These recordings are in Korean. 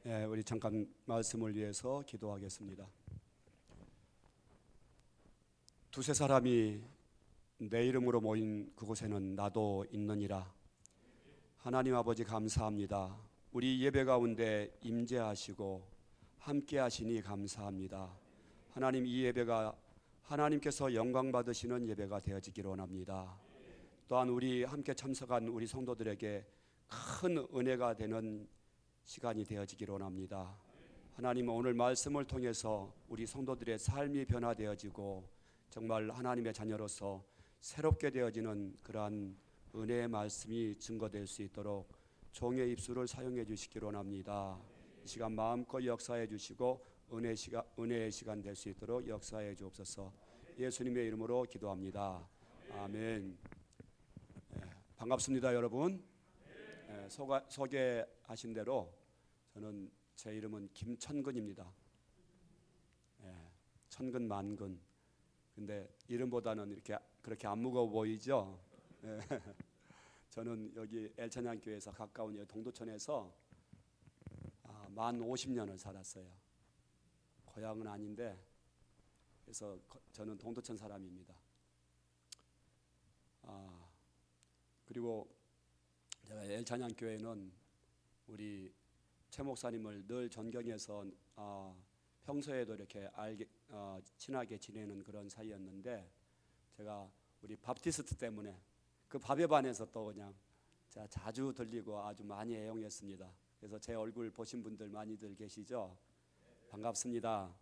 우리 잠깐 말씀을 위해서 기도하겠습니다. 두세 사람이 내 이름으로 모인 그곳에는 나도 있느니라. 하나님 아버지 감사합니다. 우리 예배 가운데 임재하시고 함께 하시니 감사합니다. 하나님, 이 예배가 하나님께서 영광 받으시는 예배가 되어지기를 원합니다. 또한 우리 함께 참석한 우리 성도들에게 큰 은혜가 되는 시간이 되어지기를 원합니다. 하나님, 오늘 말씀을 통해서 우리 성도들의 삶이 변화되어지고 정말 하나님의 자녀로서 새롭게 되어지는 그러한 은혜의 말씀이 증거될 수 있도록 종의 입술을 사용해 주시기를 원합니다. 이 시간 마음껏 역사해 주시고 은혜의 시간 될 수 있도록 역사해 주옵소서. 예수님의 이름으로 기도합니다. 아멘. 반갑습니다, 여러분. 소개하신 대로 저는 제 이름은 김천근입니다. 천근 만근. 근데 이름보다는 그렇게 안 무거워 보이죠? 저는 여기 엘찬양교회에서 가까운 동두천에서 만 50년을 살았어요. 고향은 아닌데, 그래서 저는 동두천 사람입니다. 그리고 제가 엘찬양교회는 우리 최 목사님을 늘 존경해서 평소에도 이렇게 친하게 지내는 그런 사이였는데, 제가 우리 밥티스트 때문에 그 밥에 반해서 또 그냥 제가 자주 들리고 아주 많이 애용했습니다. 그래서 제 얼굴 보신 분들 많이들 계시죠? 반갑습니다.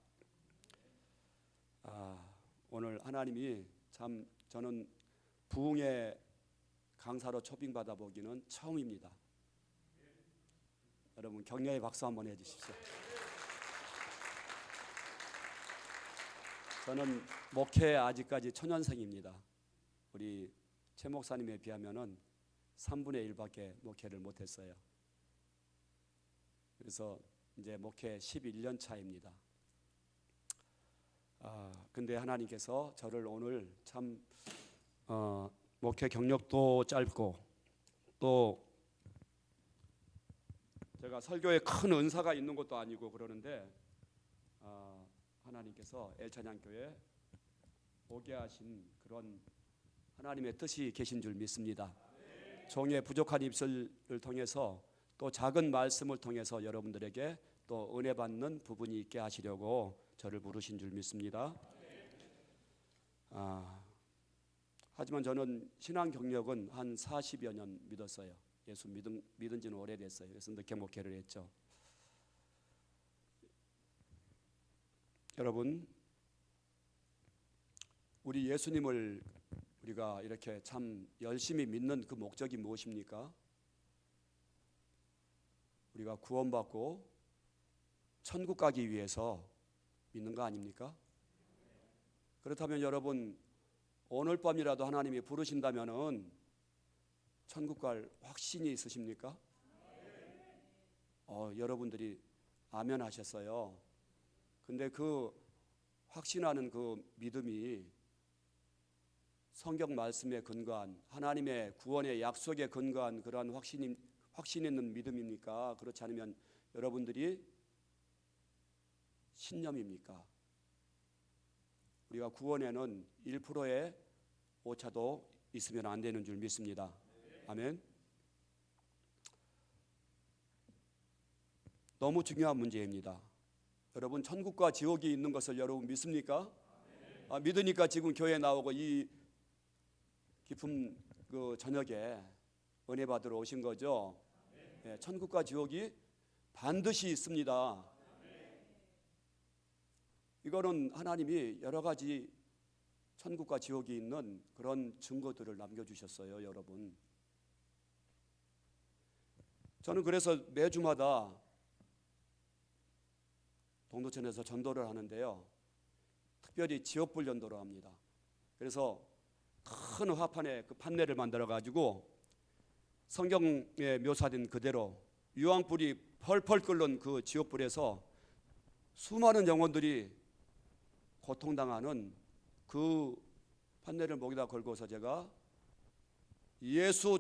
오늘 하나님이 참, 저는 부흥의 강사로 초빙받아 보기는 처음입니다. 여러분 격려의 박수 한번 해주십시오. 저는 목회 아직까지 초년생입니다. 우리 최 목사님에 비하면은 3분의 1밖에 목회를 못했어요. 그래서 이제 목회 11년 차입니다. 근데 하나님께서 저를 오늘 참 목회 경력도 짧고 또 제가 설교에 큰 은사가 있는 것도 아니고 그러는데 하나님께서 엘찬양교회 오게 하신 그런 하나님의 뜻이 계신 줄 믿습니다. 종의 부족한 입술을 통해서 또 작은 말씀을 통해서 여러분들에게 또 은혜 받는 부분이 있게 하시려고 저를 부르신 줄 믿습니다. 하지만 저는 신앙 경력은 한 40여 년 믿었어요. 예수 믿은 지는 오래됐어요. 그래서 늦게 목회를 했죠. 여러분, 우리 예수님을 우리가 이렇게 참 열심히 믿는 그 목적이 무엇입니까? 우리가 구원받고 천국 가기 위해서 믿는 거 아닙니까? 그렇다면 여러분, 오늘 밤이라도 하나님이 부르신다면은 천국 갈 확신이 있으십니까? 여러분들이 아멘 하셨어요. 근데 그 확신하는 그 믿음이 성경 말씀에 근거한 하나님의 구원의 약속에 근거한 그러한 확신 있는 믿음입니까? 그렇지 않으면 여러분들이 신념입니까? 우리가 구원에는 1%의 오차도 있으면 안 되는 줄 믿습니다. 아멘. 너무 중요한 문제입니다. 여러분, 천국과 지옥이 있는 것을 여러분 믿습니까? 믿으니까 지금 교회에 나오고 이 깊은 그 저녁에 은혜 받으러 오신 거죠. 천국과 지옥이 반드시 있습니다. 이거는 하나님이 여러 가지 천국과 지옥이 있는 그런 증거들을 남겨주셨어요, 여러분. 저는 그래서 매주마다 동두천에서 전도를 하는데요, 특별히 지옥불 전도를 합니다. 그래서 큰 화판에 그 판넬을 만들어 가지고 성경에 묘사된 그대로 유황불이 펄펄 끓는 그 지옥불에서 수많은 영혼들이 고통당하는 그 판넬을 목에다 걸고서 제가 예수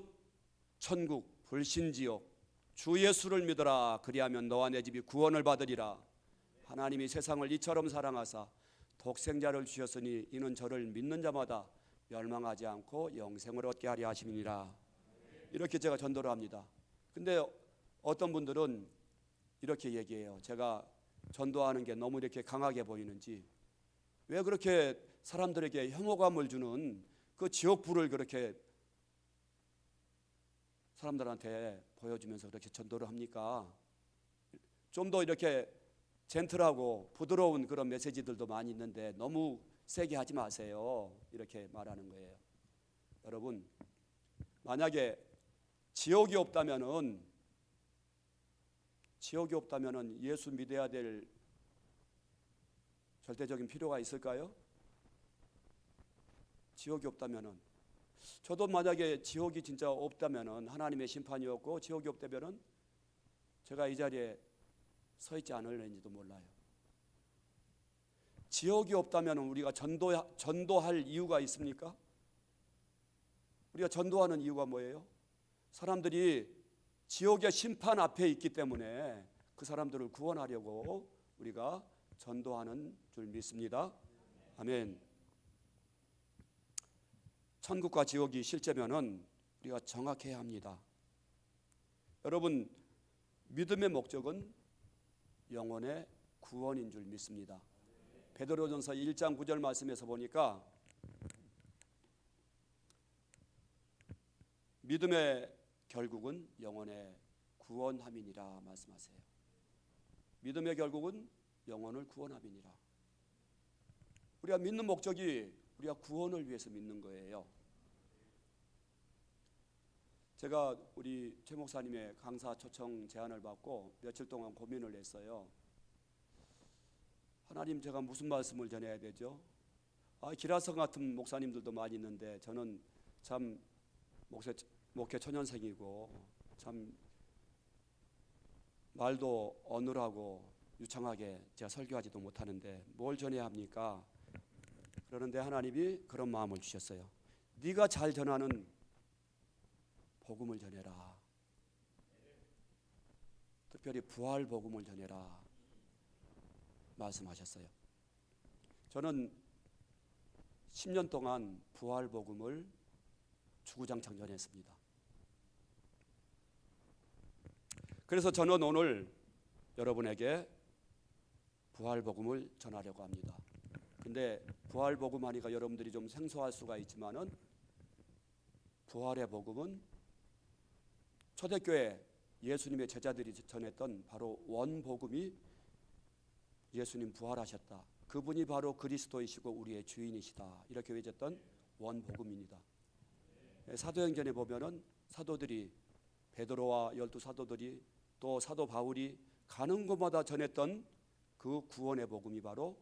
천국 불신지옥 주 예수를 믿어라. 그리하면 너와 내 집이 구원을 받으리라. 하나님이 세상을 이처럼 사랑하사 독생자를 주셨으니 이는 저를 믿는 자마다 멸망하지 않고 영생을 얻게 하려 하심이니라. 이렇게 제가 전도를 합니다. 근데 어떤 분들은 이렇게 얘기해요. 제가 전도하는 게 너무 이렇게 강하게 보이는지, 왜 그렇게 사람들에게 혐오감을 주는 그 지옥불을 그렇게 사람들한테 보여주면서 그렇게 전도를 합니까? 좀 더 이렇게 젠틀하고 부드러운 그런 메시지들도 많이 있는데 너무 세게 하지 마세요. 이렇게 말하는 거예요. 여러분, 만약에 지옥이 없다면은 예수 믿어야 될 절대적인 필요가 있을까요? 지옥이 없다면은, 저도 만약에 지옥이 진짜 없다면은, 하나님의 심판이 없고 지옥이 없다면은 제가 이 자리에 서 있지 않을는지도 몰라요. 지옥이 없다면 우리가 전도할 이유가 있습니까? 우리가 전도하는 이유가 뭐예요? 사람들이 지옥의 심판 앞에 있기 때문에 그 사람들을 구원하려고 우리가 전도하는 줄 믿습니다. 아멘. 천국과 지옥이 실제면은 우리가 정확해야 합니다. 여러분, 믿음의 목적은 영혼의 구원인 줄 믿습니다. 베드로전서 1장 9절 말씀에서 보니까 믿음의 결국은 영혼의 구원함이니라 말씀하세요. 믿음의 결국은 영혼을 구원함이니라. 우리가 믿는 목적이 우리가 구원을 위해서 믿는 거예요. 제가 우리 최 목사님의 강사 초청 제안을 받고 며칠 동안 고민을 했어요. 하나님, 제가 무슨 말씀을 전해야 되죠? 기라성 같은 목사님들도 많이 있는데 저는 참 목회 초년생이고 참 말도 어눌하고 유창하게 제가 설교하지도 못하는데 뭘 전해야 합니까? 그러는데 하나님이 그런 마음을 주셨어요. 네가 잘 전하는 복음을 전해라. 특별히 부활 복음을 전해라 말씀하셨어요. 저는 10년 동안 부활 복음을 주구장창 전했습니다. 그래서 저는 오늘 여러분에게 부활 복음을 전하려고 합니다. 근데 부활 복음 하니까 여러분들이 좀 생소할 수가 있지만은 부활의 복음은 초대교회 예수님의 제자들이 전했던 바로 원복음이 예수님 부활하셨다. 그분이 바로 그리스도이시고 우리의 주인이시다. 이렇게 외쳤던 원복음입니다. 사도행전에 보면은 사도들이, 베드로와 12 사도들이 또 사도 바울이 가는 곳마다 전했던 그 구원의 복음이 바로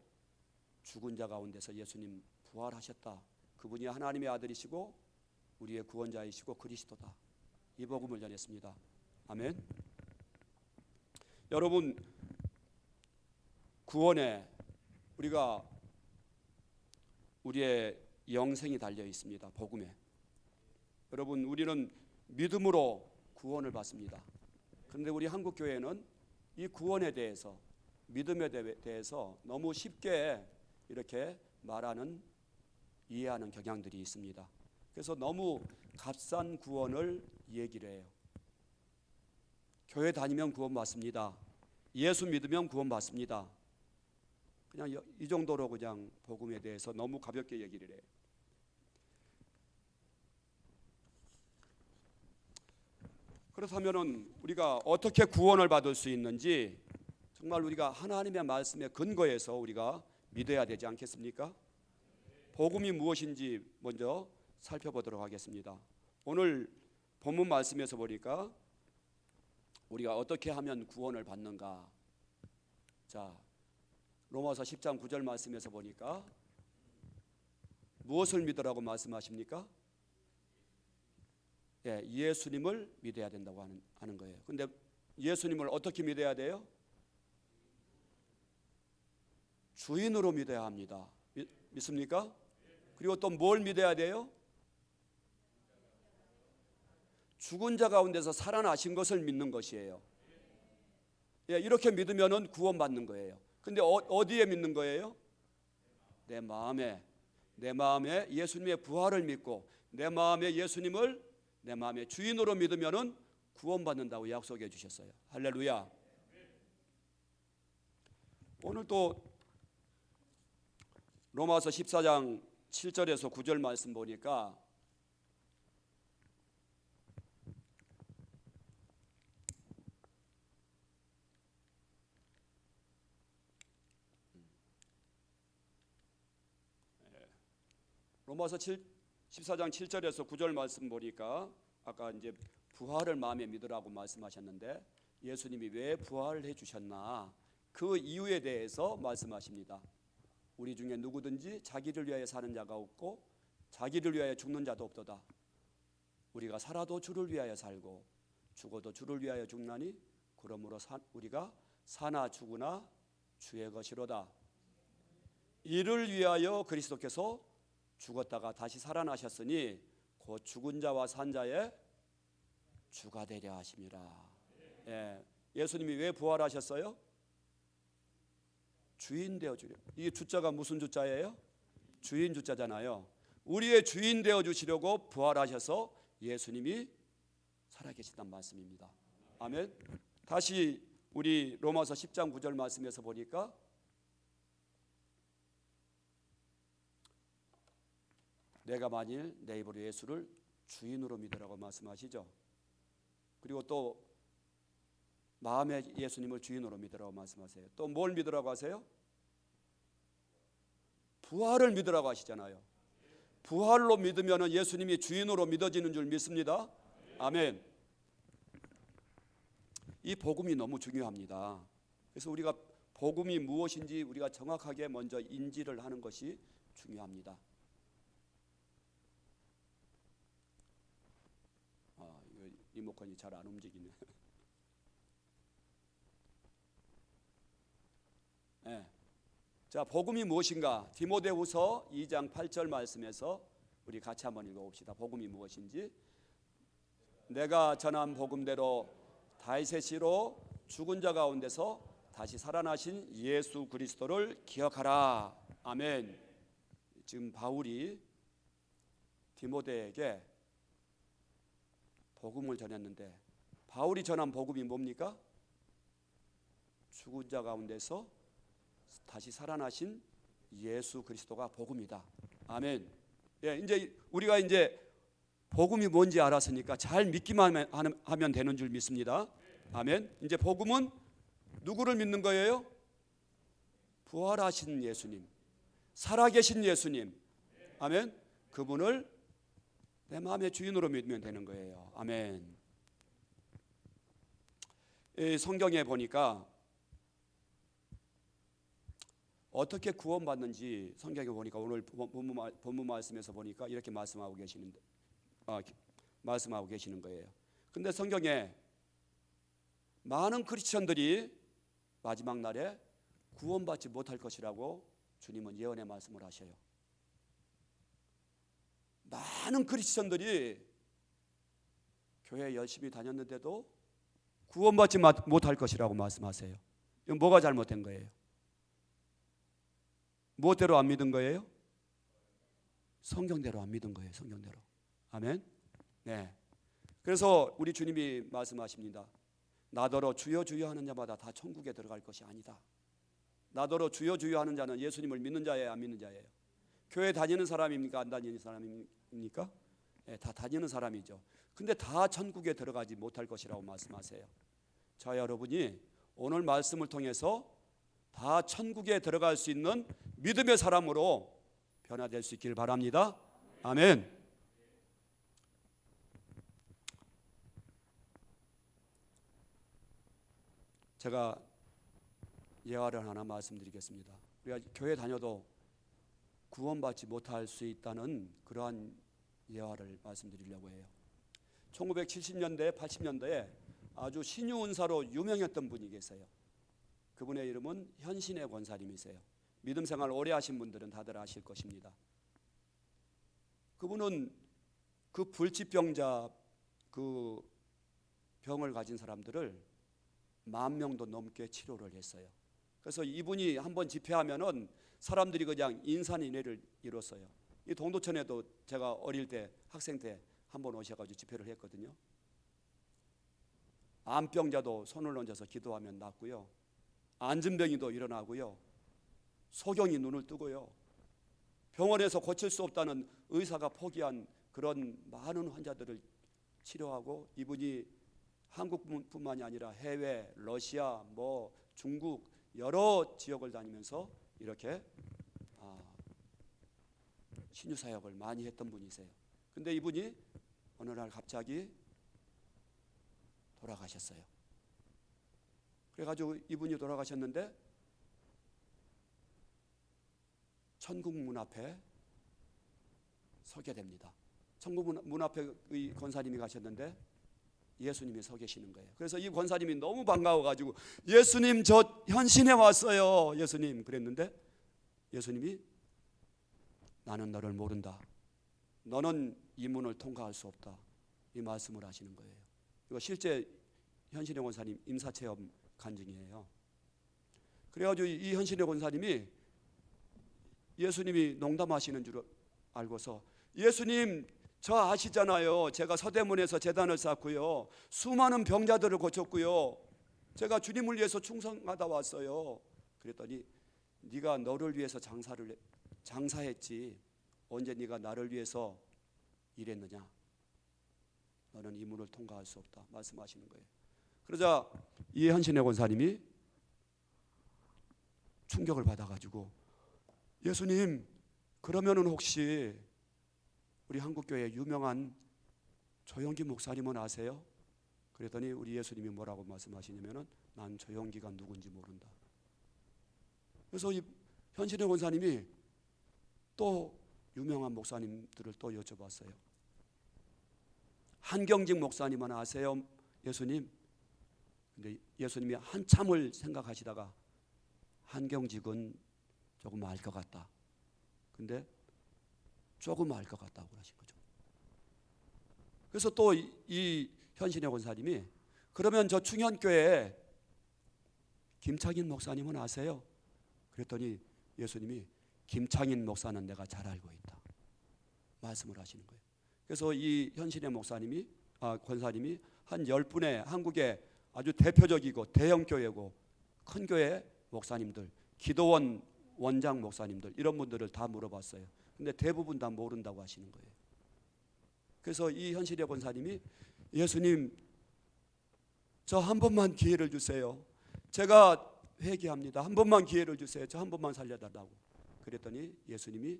죽은 자 가운데서 예수님 부활하셨다. 그분이 하나님의 아들이시고 우리의 구원자이시고 그리스도다. 이 복음을 전했습니다. 아멘. 여러분, 구원에 우리의 영생이 달려 있습니다. 복음에. 여러분, 우리는 믿음으로 구원을 받습니다. 그런데 우리 한국 교회는 이 구원에 대해서, 믿음에 대해서 너무 쉽게 이렇게 말하는, 이해하는 경향들이 있습니다. 그래서 너무 값싼 구원을 얘기를 해요. 교회 다니면 구원 받습니다. 예수 믿으면 구원 받습니다. 그냥 이 정도로 그냥 복음에 대해서 너무 가볍게 얘기를 해요. 그렇다면은 우리가 어떻게 구원을 받을 수 있는지 정말 우리가 하나님의 말씀에 근거해서 우리가 믿어야 되지 않겠습니까? 복음이 무엇인지 먼저 살펴보도록 하겠습니다. 오늘 본문 말씀에서 보니까 우리가 어떻게 하면 구원을 받는가? 자, 로마서 10장 9절 말씀에서 보니까 무엇을 믿으라고 말씀하십니까? 예수님을 믿어야 된다고 하는 거예요. 근데 예수님을 어떻게 믿어야 돼요? 주인으로 믿어야 합니다. 믿습니까? 그리고 또 뭘 믿어야 돼요? 죽은 자 가운데서 살아나신 것을 믿는 것이에요. 예, 이렇게 믿으면은 구원받는 거예요. 근데 어디에 믿는 거예요? 내 마음에 예수님의 부활을 믿고 내 마음에 예수님을 내 마음의 주인으로 믿으면은 구원받는다고 약속해 주셨어요. 할렐루야. 오늘 또 로마서 14장 7절에서 9절 말씀 보니까 로마서 14장 7절에서 9절 말씀 보니까 아까 이제 부활을 마음에 믿으라고 말씀하셨는데 예수님이 왜 부활을 해 주셨나 그 이유에 대해서 말씀하십니다. 우리 중에 누구든지 자기를 위하여 사는 자가 없고 자기를 위하여 죽는 자도 없도다. 우리가 살아도 주를 위하여 살고 죽어도 주를 위하여 죽나니 그러므로 우리가 사나 죽으나 주의 것이로다. 이를 위하여 그리스도께서 죽었다가 다시 살아나셨으니 곧 죽은 자와 산 자의 주가 되려 하심이라. 예, 예수님이 왜 부활하셨어요? 주인 되어 주려. 이게 주자가 무슨 주자예요? 주인 주자잖아요. 우리의 주인 되어 주시려고 부활하셔서 예수님이 살아계시단 말씀입니다. 아멘. 다시 우리 로마서 10장 9절 말씀에서 보니까 내가 만일 내 입으로 예수를 주인으로 믿으라고 말씀하시죠. 그리고 또 마음에 예수님을 주인으로 믿으라고 말씀하세요. 또 뭘 믿으라고 하세요? 부활을 믿으라고 하시잖아요. 부활로 믿으면 예수님이 주인으로 믿어지는 줄 믿습니다. 아멘. 이 복음이 너무 중요합니다. 그래서 우리가 복음이 무엇인지 우리가 정확하게 먼저 인지를 하는 것이 중요합니다. 리모컨이 잘 안 움직이네. 네. 자, 복음이 무엇인가? 디모데후서 2장 8절 말씀에서 우리 같이 한번 읽어봅시다. 복음이 무엇인지. 내가 전한 복음대로 다윗의 씨로 죽은 자 가운데서 다시 살아나신 예수 그리스도를 기억하라. 아멘. 지금 바울이 디모데에게 복음을 전했는데 바울이 전한 복음이 뭡니까? 죽은 자 가운데서 다시 살아나신 예수 그리스도가 복음이다. 아멘. 예, 이제 우리가 이제 복음이 뭔지 알았으니까 잘 믿기만 하면 되는 줄 믿습니다. 아멘. 이제 복음은 누구를 믿는 거예요? 부활하신 예수님, 살아계신 예수님. 아멘. 그분을 내 마음의 주인으로 믿으면 되는 거예요. 아멘. 성경에 보니까 어떻게 구원받는지 성경에 보니까 오늘 본문 말씀에서 보니까 이렇게 말씀하고 계시는 거예요. 근데 성경에 많은 크리스천들이 마지막 날에 구원받지 못할 것이라고 주님은 예언의 말씀을 하셔요. 많은 크리스천들이 교회 열심히 다녔는데도 구원받지 못할 것이라고 말씀하세요. 이건 뭐가 잘못된 거예요? 무엇대로 안 믿은 거예요? 성경대로 안 믿은 거예요. 성경대로. 아멘. 네. 그래서 우리 주님이 말씀하십니다. 나더러 주여 주여 하는 자마다 다 천국에 들어갈 것이 아니다. 나더러 주여 주여 하는 자는 예수님을 믿는 자예요, 안 믿는 자예요? 교회 다니는 사람입니까? 안 다니는 사람입니까? 네, 다 다니는 사람이죠. 근데 다 천국에 들어가지 못할 것이라고 말씀하세요. 자, 여러분이 오늘 말씀을 통해서 다 천국에 들어갈 수 있는 믿음의 사람으로 변화될 수 있길 바랍니다. 아멘. 제가 예화를 하나 말씀드리겠습니다. 우리가 교회 다녀도 구원받지 못할 수 있다는 그러한 예화를 말씀드리려고 해요. 1970년대, 80년대에 아주 신유은사로 유명했던 분이 계세요. 그분의 이름은 현신의 권사님이세요. 믿음 생활 오래 하신 분들은 다들 아실 것입니다. 그분은 그 불치병자 그 병을 가진 사람들을 10,000명도 넘게 치료를 했어요. 그래서 이분이 한번 집회하면은 사람들이 그냥 인산인해를 이뤘어요. 이 동두천에도 제가 어릴 때 학생 때 한번 오셔가지고 집회를 했거든요. 암병자도 손을 얹어서 기도하면 낫고요, 안진병이도 일어나고요, 소경이 눈을 뜨고요, 병원에서 고칠 수 없다는 의사가 포기한 그런 많은 환자들을 치료하고, 이분이 한국뿐만이 아니라 해외, 러시아, 중국 여러 지역을 다니면서 이렇게 신유 사역을 많이 했던 분이세요. 근데 이분이 어느 날 갑자기 돌아가셨어요. 그래가지고 이분이 돌아가셨는데 천국 문 앞에 서게 됩니다. 천국 문 앞에 의 권사님이 가셨는데 예수님이 서 계시는 거예요. 그래서 이 권사님이 너무 반가워가지고 예수님, 저 현신에 왔어요, 예수님, 그랬는데 예수님이 나는 너를 모른다, 너는 이 문을 통과할 수 없다, 이 말씀을 하시는 거예요. 이거 실제 현신의 권사님 임사체험 간증이에요. 그래가지고 이 현신의 권사님이 예수님이 농담하시는 줄 알고서, 예수님 저 아시잖아요, 제가 서대문에서 재단을 쌓고요, 수많은 병자들을 고쳤고요, 제가 주님을 위해서 충성하다 왔어요. 그랬더니 네가 너를 위해서 장사했지 언제 네가 나를 위해서 일했느냐, 너는 이 문을 통과할 수 없다 말씀하시는 거예요. 그러자 이 현신의 권사님이 충격을 받아가지고, 예수님 그러면은 혹시 우리 한국교회 유명한 조용기 목사님은 아세요? 그랬더니 우리 예수님이 뭐라고 말씀하시냐면은 난 조용기가 누군지 모른다. 그래서 이 현신의 권사님이 또 유명한 목사님들을 또 여쭤봤어요. 한경직 목사님은 아세요, 예수님? 근데 예수님이 한참을 생각하시다가 한경직은 조금 알 것 같다, 근데 조금 알 것 같다고 하신 거죠. 그래서 또 이 현신의 권사님이 그러면 저 충현교회 김창인 목사님은 아세요? 그랬더니 예수님이 김창인 목사는 내가 잘 알고 있다 말씀을 하시는 거예요. 그래서 이 현신의 권사님이 한 10분의 한국의 아주 대표적이고 대형 교회고 큰 교회 목사님들, 기도원 원장 목사님들, 이런 분들을 다 물어봤어요. 근데 대부분 다 모른다고 하시는 거예요. 그래서 이 현실의 권사님이 예수님 저 한 번만 기회를 주세요, 제가 회개합니다, 한 번만 기회를 주세요, 저 한 번만 살려달라고. 그랬더니 예수님이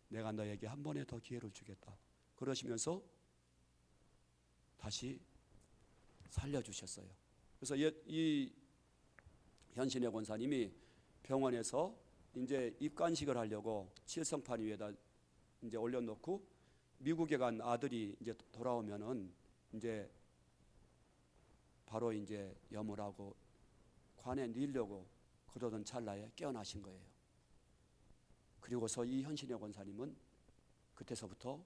내가 너에게 한 번에 더 기회를 주겠다 그러시면서 다시 살려주셨어요. 그래서 이 현신의 권사님이 병원에서 이제 입간식을 하려고 칠성판 위에다 이제 올려놓고 미국에 간 아들이 이제 돌아오면은 이제 바로 이제 염을하고 관에 넣으려고 그러던 찰나에 깨어나신 거예요. 그리고서 이 현신의 권사님은 그때서부터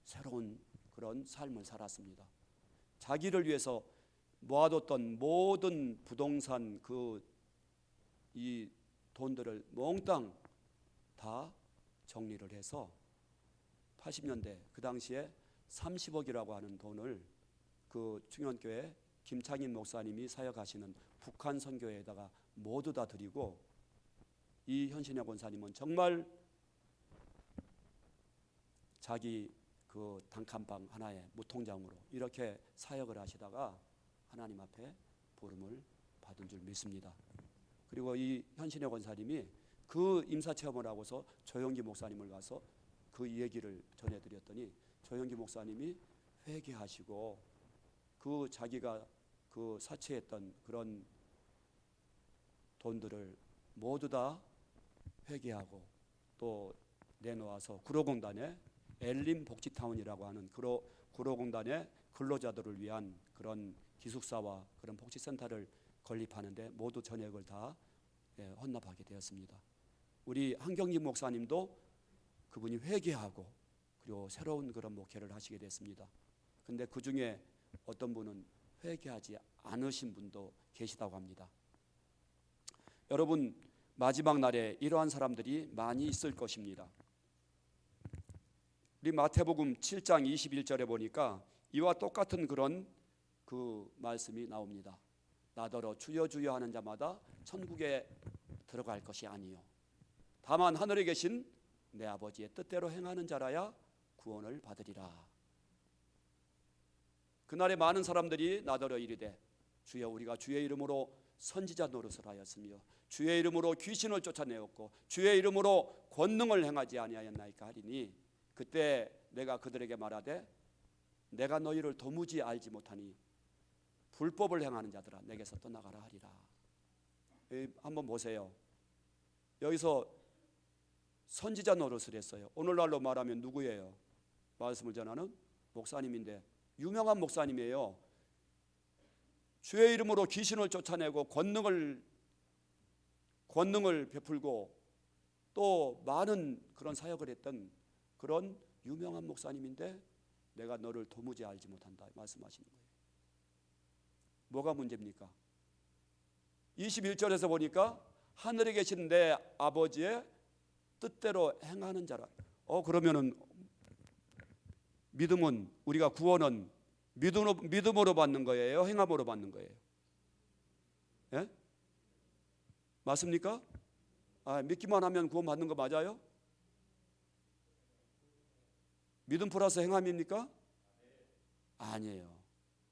새로운 그런 삶을 살았습니다. 자기를 위해서 모아뒀던 모든 부동산 이 돈들을 몽땅 다 정리를 해서 80년대 그 당시에 30억이라고 하는 돈을 그 충현교회 김창인 목사님이 사역하시는 북한 선교회에다가 모두 다 드리고, 이 현신의 권사님은 정말 자기 그 단칸방 하나의 무통장으로 이렇게 사역을 하시다가 하나님 앞에 부름을 받은 줄 믿습니다. 그리고 이 현신의 권사님이 그 임사체험을 하고서 조용기 목사님을 가서 그 얘기를 전해드렸더니 조용기 목사님이 회개하시고 그 자기가 그 사치했던 그런 돈들을 모두 다 회개하고 또 내놓아서 구로공단에 엘림 복지타운이라고 하는 구로공단의 근로자들을 위한 그런 기숙사와 그런 복지센터를 건립하는데 모두 전액을 다 헌납하게 되었습니다. 우리 한경직 목사님도 그분이 회개하고 그리고 새로운 그런 목회를 하시게 됐습니다. 근데 그 중에 어떤 분은 회개하지 않으신 분도 계시다고 합니다. 여러분, 마지막 날에 이러한 사람들이 많이 있을 것입니다. 우리 마태복음 7장 21절에 보니까 이와 똑같은 그런 그 말씀이 나옵니다. 나더러 주여 주여 하는 자마다 천국에 들어갈 것이 아니요 다만 하늘에 계신 내 아버지의 뜻대로 행하는 자라야 구원을 받으리라. 그날에 많은 사람들이 나더러 이르되 주여 우리가 주의 이름으로 선지자 노릇을 하였으며 주의 이름으로 귀신을 쫓아내었고 주의 이름으로 권능을 행하지 아니하였나이까 하리니 그때 내가 그들에게 말하되 내가 너희를 도무지 알지 못하니 불법을 행하는 자들아 내게서 떠나가라 하리라. 한번 보세요. 여기서 선지자 노릇을 했어요. 오늘날로 말하면 누구예요? 말씀을 전하는 목사님인데 유명한 목사님이에요. 주의 이름으로 귀신을 쫓아내고 권능을 베풀고 또 많은 그런 사역을 했던 그런 유명한 목사님인데 내가 너를 도무지 알지 못한다 말씀하시는 거예요. 뭐가 문제입니까? 21절에서 보니까 하늘에 계신 내 아버지의 뜻대로 행하는 자라. 그러면은 믿음은 우리가 구원은 믿음으로 받는 거예요? 행함으로 받는 거예요? 예? 맞습니까? 믿기만 하면 구원 받는 거 맞아요? 믿음 플러스 행함입니까? 아니에요.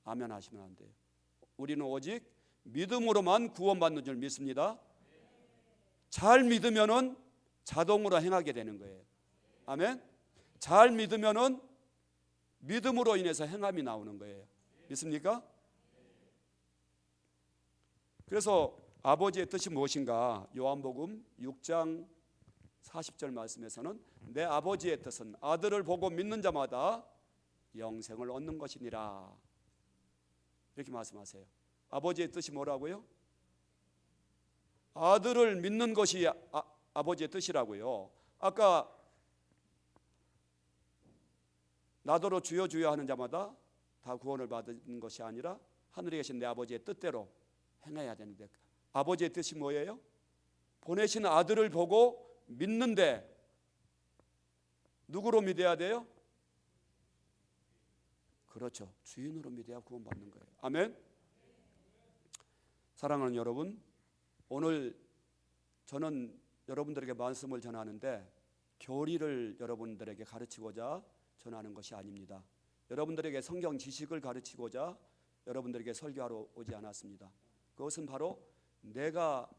아멘 하시면 안 돼요. 우리는 오직 믿음으로만 구원받는 줄 믿습니다. 잘 믿으면은 자동으로 행하게 되는 거예요. 아멘. 잘 믿으면은 믿음으로 인해서 행함이 나오는 거예요. 믿습니까? 그래서 아버지의 뜻이 무엇인가? 요한복음 6장 40절 말씀에서는 내 아버지의 뜻은 아들을 보고 믿는 자마다 영생을 얻는 것이니라. 이렇게 말씀하세요. 아버지의 뜻이 뭐라고요? 아들을 믿는 것이 아버지의 뜻이라고요. 아까 나더러 주여 주여 하는 자마다 다 구원을 받는 것이 아니라 하늘에 계신 내 아버지의 뜻대로 행해야 되는데 아버지의 뜻이 뭐예요? 보내신 아들을 보고 믿는데 누구로 믿어야 돼요? 그렇죠. 주인으로 믿어야 구원받는 거예요. 아멘. 사랑하는 여러분, 오늘 저는 여러분들에게 말씀을 전하는데 교리를 여러분들에게 가르치고자 전하는 것이 아닙니다. 여러분들에게 성경 지식을 가르치고자 여러분들에게 설교하러 오지 않았습니다. 그것은 바로 내가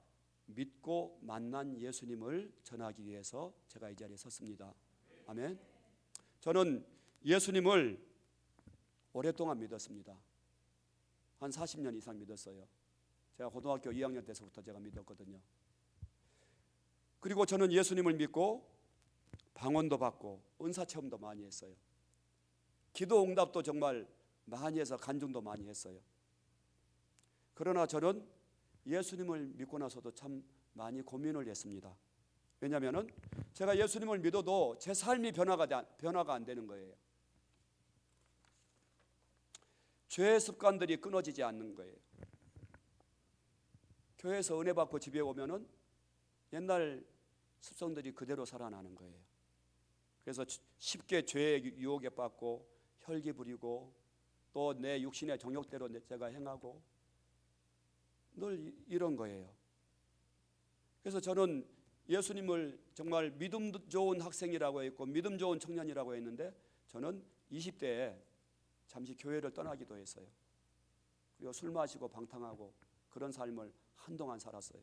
믿고 만난 예수님을 전하기 위해서 제가 이 자리에 섰습니다. 아멘. 저는 예수님을 오랫동안 믿었습니다. 한 40년 이상 믿었어요. 제가 고등학교 2학년 때서부터 제가 믿었거든요. 그리고 저는 예수님을 믿고 방언도 받고 은사 체험도 많이 했어요. 기도 응답도 정말 많이 해서 간증도 많이 했어요. 그러나 저는 예수님을 믿고 나서도 참 많이 고민을 했습니다. 왜냐하면 제가 예수님을 믿어도 제 삶이 변화가 안 되는 거예요. 죄의 습관들이 끊어지지 않는 거예요. 교회에서 은혜 받고 집에 오면은 옛날 습성들이 그대로 살아나는 거예요. 그래서 쉽게 죄의 유혹에 빠지고 혈기 부리고 또 내 육신의 정욕대로 제가 행하고 늘 이런 거예요. 그래서 저는 예수님을 정말 믿음 좋은 학생이라고 했고 믿음 좋은 청년이라고 했는데 저는 20대에 잠시 교회를 떠나기도 했어요. 그리고 술 마시고 방탕하고 그런 삶을 한동안 살았어요.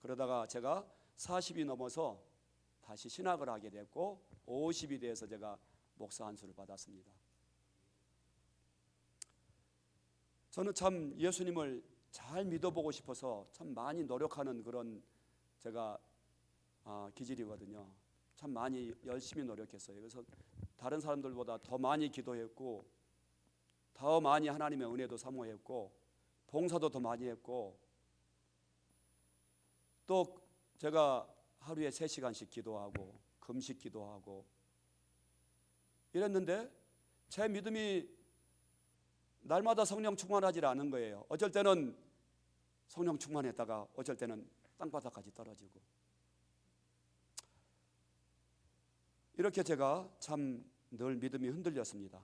그러다가 제가 40이 넘어서 다시 신학을 하게 됐고 50이 돼서 제가 목사 안수를 받았습니다. 저는 참 예수님을 잘 믿어보고 싶어서 참 많이 노력하는 그런 제가 기질이거든요. 참 많이 열심히 노력했어요. 그래서 다른 사람들보다 더 많이 기도했고 더 많이 하나님의 은혜도 사모했고 봉사도 더 많이 했고 또 제가 하루에 3시간씩 기도하고 금식 기도하고 이랬는데 제 믿음이 날마다 성령 충만하지 않은 거예요. 어쩔 때는 성령 충만했다가 어쩔 때는 땅바닥까지 떨어지고, 이렇게 제가 참 늘 믿음이 흔들렸습니다.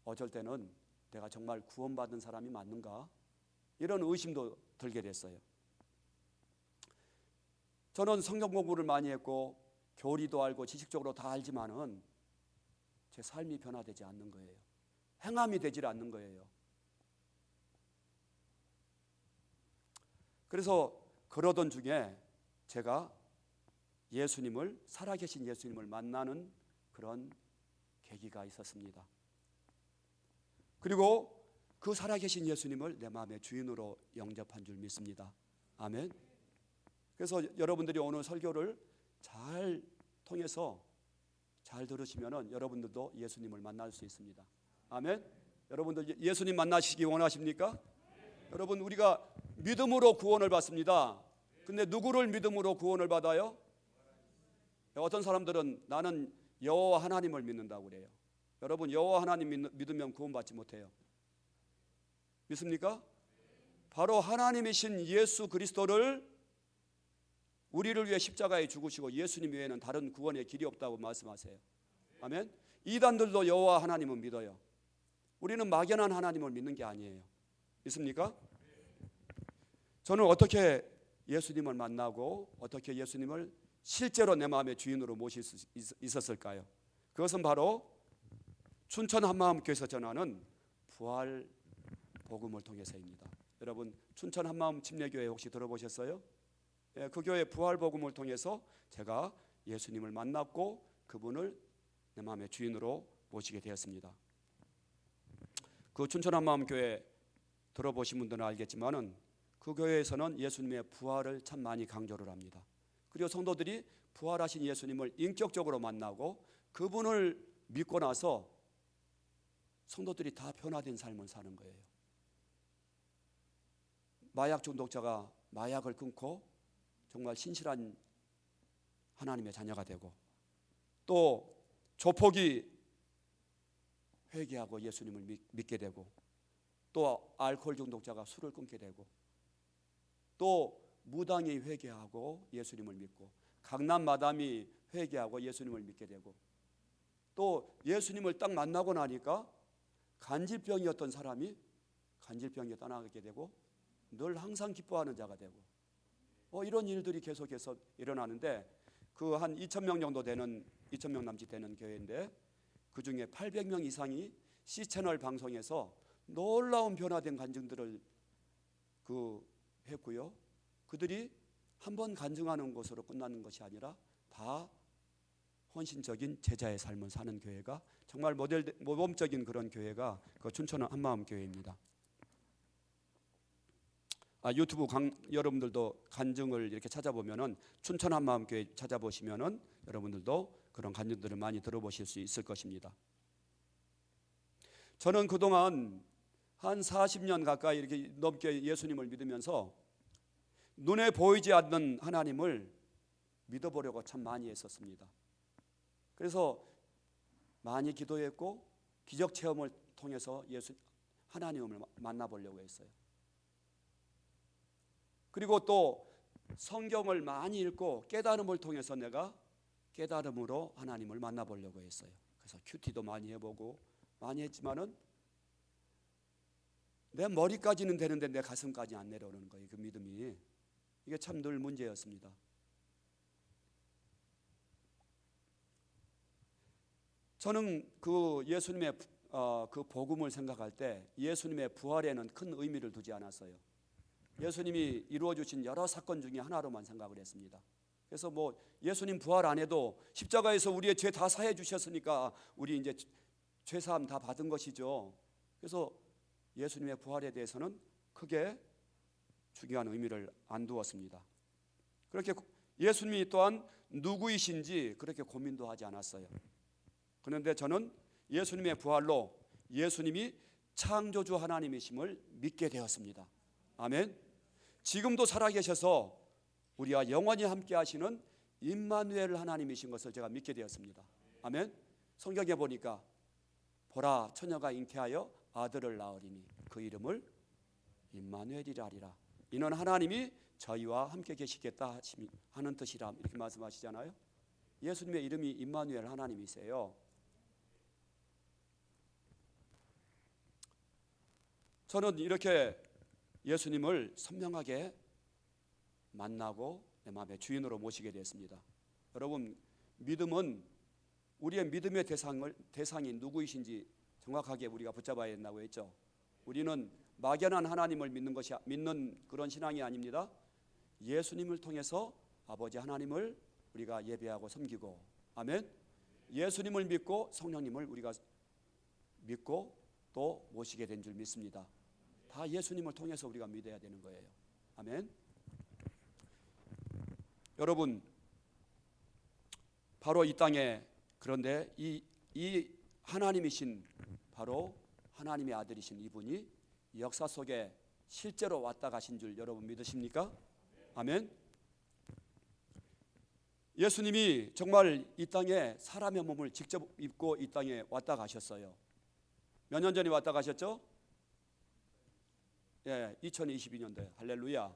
어쩔 때는 내가 정말 구원받은 사람이 맞는가, 이런 의심도 들게 됐어요. 저는 성경 공부를 많이 했고 교리도 알고 지식적으로 다 알지만은 제 삶이 변화되지 않는 거예요. 행함이 되질 않는 거예요. 그래서 그러던 중에 제가 예수님을, 살아계신 예수님을 만나는 그런 계기가 있었습니다. 그리고 그 살아계신 예수님을 내 마음의 주인으로 영접한 줄 믿습니다. 아멘. 그래서 여러분들이 오늘 설교를 잘 통해서 잘 들으시면은 여러분들도 예수님을 만날 수 있습니다. 아멘. 여러분들 예수님 만나시기 원하십니까? 여러분, 우리가 믿음으로 구원을 받습니다. 근데 누구를 믿음으로 구원을 받아요? 어떤 사람들은 나는 여호와 하나님을 믿는다고 그래요. 여러분, 여호와 하나님 믿으면 구원받지 못해요. 믿습니까? 바로 하나님이신 예수 그리스도를 우리를 위해 십자가에 죽으시고 예수님 외에는 다른 구원의 길이 없다고 말씀하세요. 아멘. 이단들도 여호와 하나님은 믿어요. 우리는 막연한 하나님을 믿는 게 아니에요. 믿습니까? 저는 어떻게 예수님을 만나고 어떻게 예수님을 실제로 내 마음의 주인으로 모실 수 있었을까요? 그것은 바로 춘천 한마음교회에서 전하는 부활 복음을 통해서입니다. 여러분, 춘천 한마음 침례교회 혹시 들어보셨어요? 예, 그 교회 부활 복음을 통해서 제가 예수님을 만났고 그분을 내 마음의 주인으로 모시게 되었습니다. 그 춘천 한마음교회 들어보신 분들은 알겠지만은 그 교회에서는 예수님의 부활을 참 많이 강조를 합니다. 그리고 성도들이 부활하신 예수님을 인격적으로 만나고 그분을 믿고 나서 성도들이 다 변화된 삶을 사는 거예요. 마약 중독자가 마약을 끊고 정말 신실한 하나님의 자녀가 되고, 또 조폭이 회개하고 예수님을 믿게 되고, 또 알코올 중독자가 술을 끊게 되고, 또 무당이 회개하고 예수님을 믿고, 강남 마담이 회개하고 예수님을 믿게 되고, 또 예수님을 딱 만나고 나니까 간질병이었던 사람이 간질병이 떠나게 되고 늘 항상 기뻐하는 자가 되고, 이런 일들이 계속해서 일어나는데, 그 한 2,000명 정도 되는, 2,000명 남짓 되는 교회인데 그 중에 800명 이상이 C채널 방송에서 놀라운 변화된 간증들을 했고요. 그들이 한번 간증하는 것으로 끝나는 것이 아니라 다 헌신적인 제자의 삶을 사는 교회가, 정말 모범적인 그런 교회가 그 춘천 한마음교회입니다. 유튜브 여러분들도 간증을 이렇게 찾아보면은 춘천 한마음교회 찾아보시면은 여러분들도 그런 간증들을 많이 들어보실 수 있을 것입니다. 저는 그동안 한 40년 가까이 이렇게 넘게 예수님을 믿으면서 눈에 보이지 않는 하나님을 믿어보려고 참 많이 했었습니다. 그래서 많이 기도했고 기적 체험을 통해서 하나님을 만나보려고 했어요. 그리고 또 성경을 많이 읽고 깨달음을 통해서 내가 깨달음으로 하나님을 만나보려고 했어요. 그래서 큐티도 많이 해보고 많이 했지만은 내 머리까지는 되는데 내 가슴까지 안 내려오는 거예요. 그 믿음이. 이게 참 늘 문제였습니다. 저는 그 예수님의 그 복음을 생각할 때 예수님의 부활에는 큰 의미를 두지 않았어요. 예수님이 이루어 주신 여러 사건 중에 하나로만 생각을 했습니다. 그래서 예수님 부활 안 해도 십자가에서 우리의 죄 다 사해 주셨으니까 우리 이제 죄 사함 다 받은 것이죠. 그래서 예수님의 부활에 대해서는 크게 중요한 의미를 안 두었습니다. 그렇게 예수님이 또한 누구이신지 그렇게 고민도 하지 않았어요. 그런데 저는 예수님의 부활로 예수님이 창조주 하나님이심을 믿게 되었습니다. 아멘. 지금도 살아계셔서 우리와 영원히 함께 하시는 임마누엘 하나님이신 것을 제가 믿게 되었습니다. 아멘. 성경에 보니까 보라 처녀가 잉태하여 아들을 낳으리니 그 이름을 임마누엘이라 하리라. 이는 하나님이 저희와 함께 계시겠다 하는 뜻이라 이렇게 말씀하시잖아요. 예수님의 이름이 임마누엘 하나님이세요. 저는 이렇게 예수님을 선명하게 만나고 내 마음의 주인으로 모시게 됐습니다. 여러분, 믿음은 우리의 믿음의 대상이 누구이신지 정확하게 우리가 붙잡아야 된다고 했죠. 우리는 막연한 하나님을 믿는 그런 신앙이 아닙니다. 예수님을 통해서 아버지 하나님을 우리가 예배하고 섬기고, 아멘. 예수님을 믿고 성령님을 우리가 믿고 또 모시게 된 줄 믿습니다. 다 예수님을 통해서 우리가 믿어야 되는 거예요. 아멘. 여러분, 바로 이 땅에 그런데 이 하나님이신 바로 하나님의 아들이신 이분이 역사 속에 실제로 왔다 가신 줄 여러분 믿으십니까? 아멘. 예수님이 정말 이 땅에 사람의 몸을 직접 입고 이 땅에 왔다 가셨어요. 몇 년 전에 왔다 가셨죠? 2022년도에 할렐루야.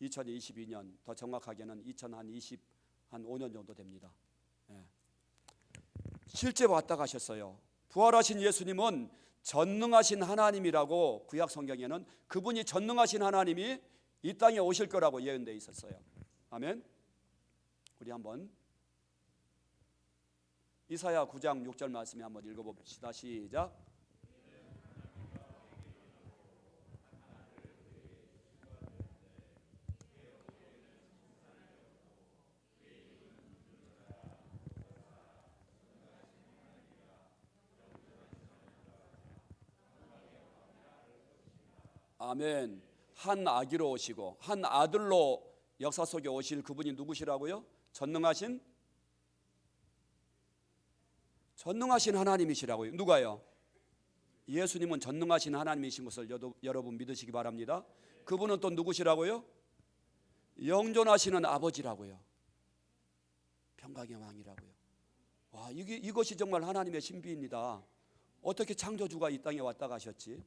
2022년 더 정확하게는 2025년 정도 됩니다. 실제 왔다 가셨어요. 부활하신 예수님은 전능하신 하나님이라고 구약 성경에는 그분이 전능하신 하나님이 이 땅에 오실 거라고 예언되어 있었어요. 아멘. 우리 한번 이사야 9장 6절 말씀에 한번 읽어봅시다. 시작. 아멘. 한 아기로 오시고 한 아들로 역사 속에 오실 그분이 누구시라고요? 전능하신 하나님이시라고요. 누가요? 예수님은 전능하신 하나님이신 것을 여러분 믿으시기 바랍니다. 그분은 또 누구시라고요? 영존하시는 아버지라고요. 평강의 왕이라고요. 와, 이것이 정말 하나님의 신비입니다. 어떻게 창조주가 이 땅에 왔다 가셨지?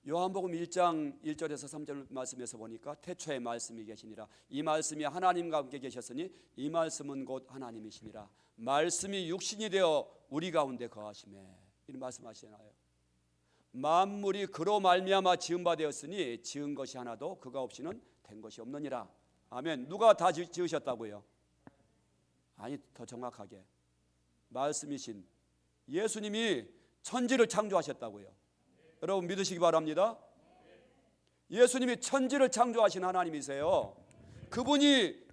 요한복음 1장 1절에서 3절 말씀에서 보니까 태초에 말씀이 계시니라. 이 말씀이 하나님과 함께 계셨으니 이 말씀은 곧 하나님이시니라. 말씀이 육신이 되어 우리 가운데 거하시매. 이런 말씀하시잖아요. 만물이 그로 말미암아 지은 바 되었으니 지은 것이 하나도 그가 없이는 된 것이 없느니라. 아멘. 누가 다 지으셨다고요? 아니, 더 정확하게 말씀이신 예수님이 천지를 창조하셨다고요. 여러분 믿으시기 바랍니다. 예수님이 천지를 창조하신 하나님이세요. 그분이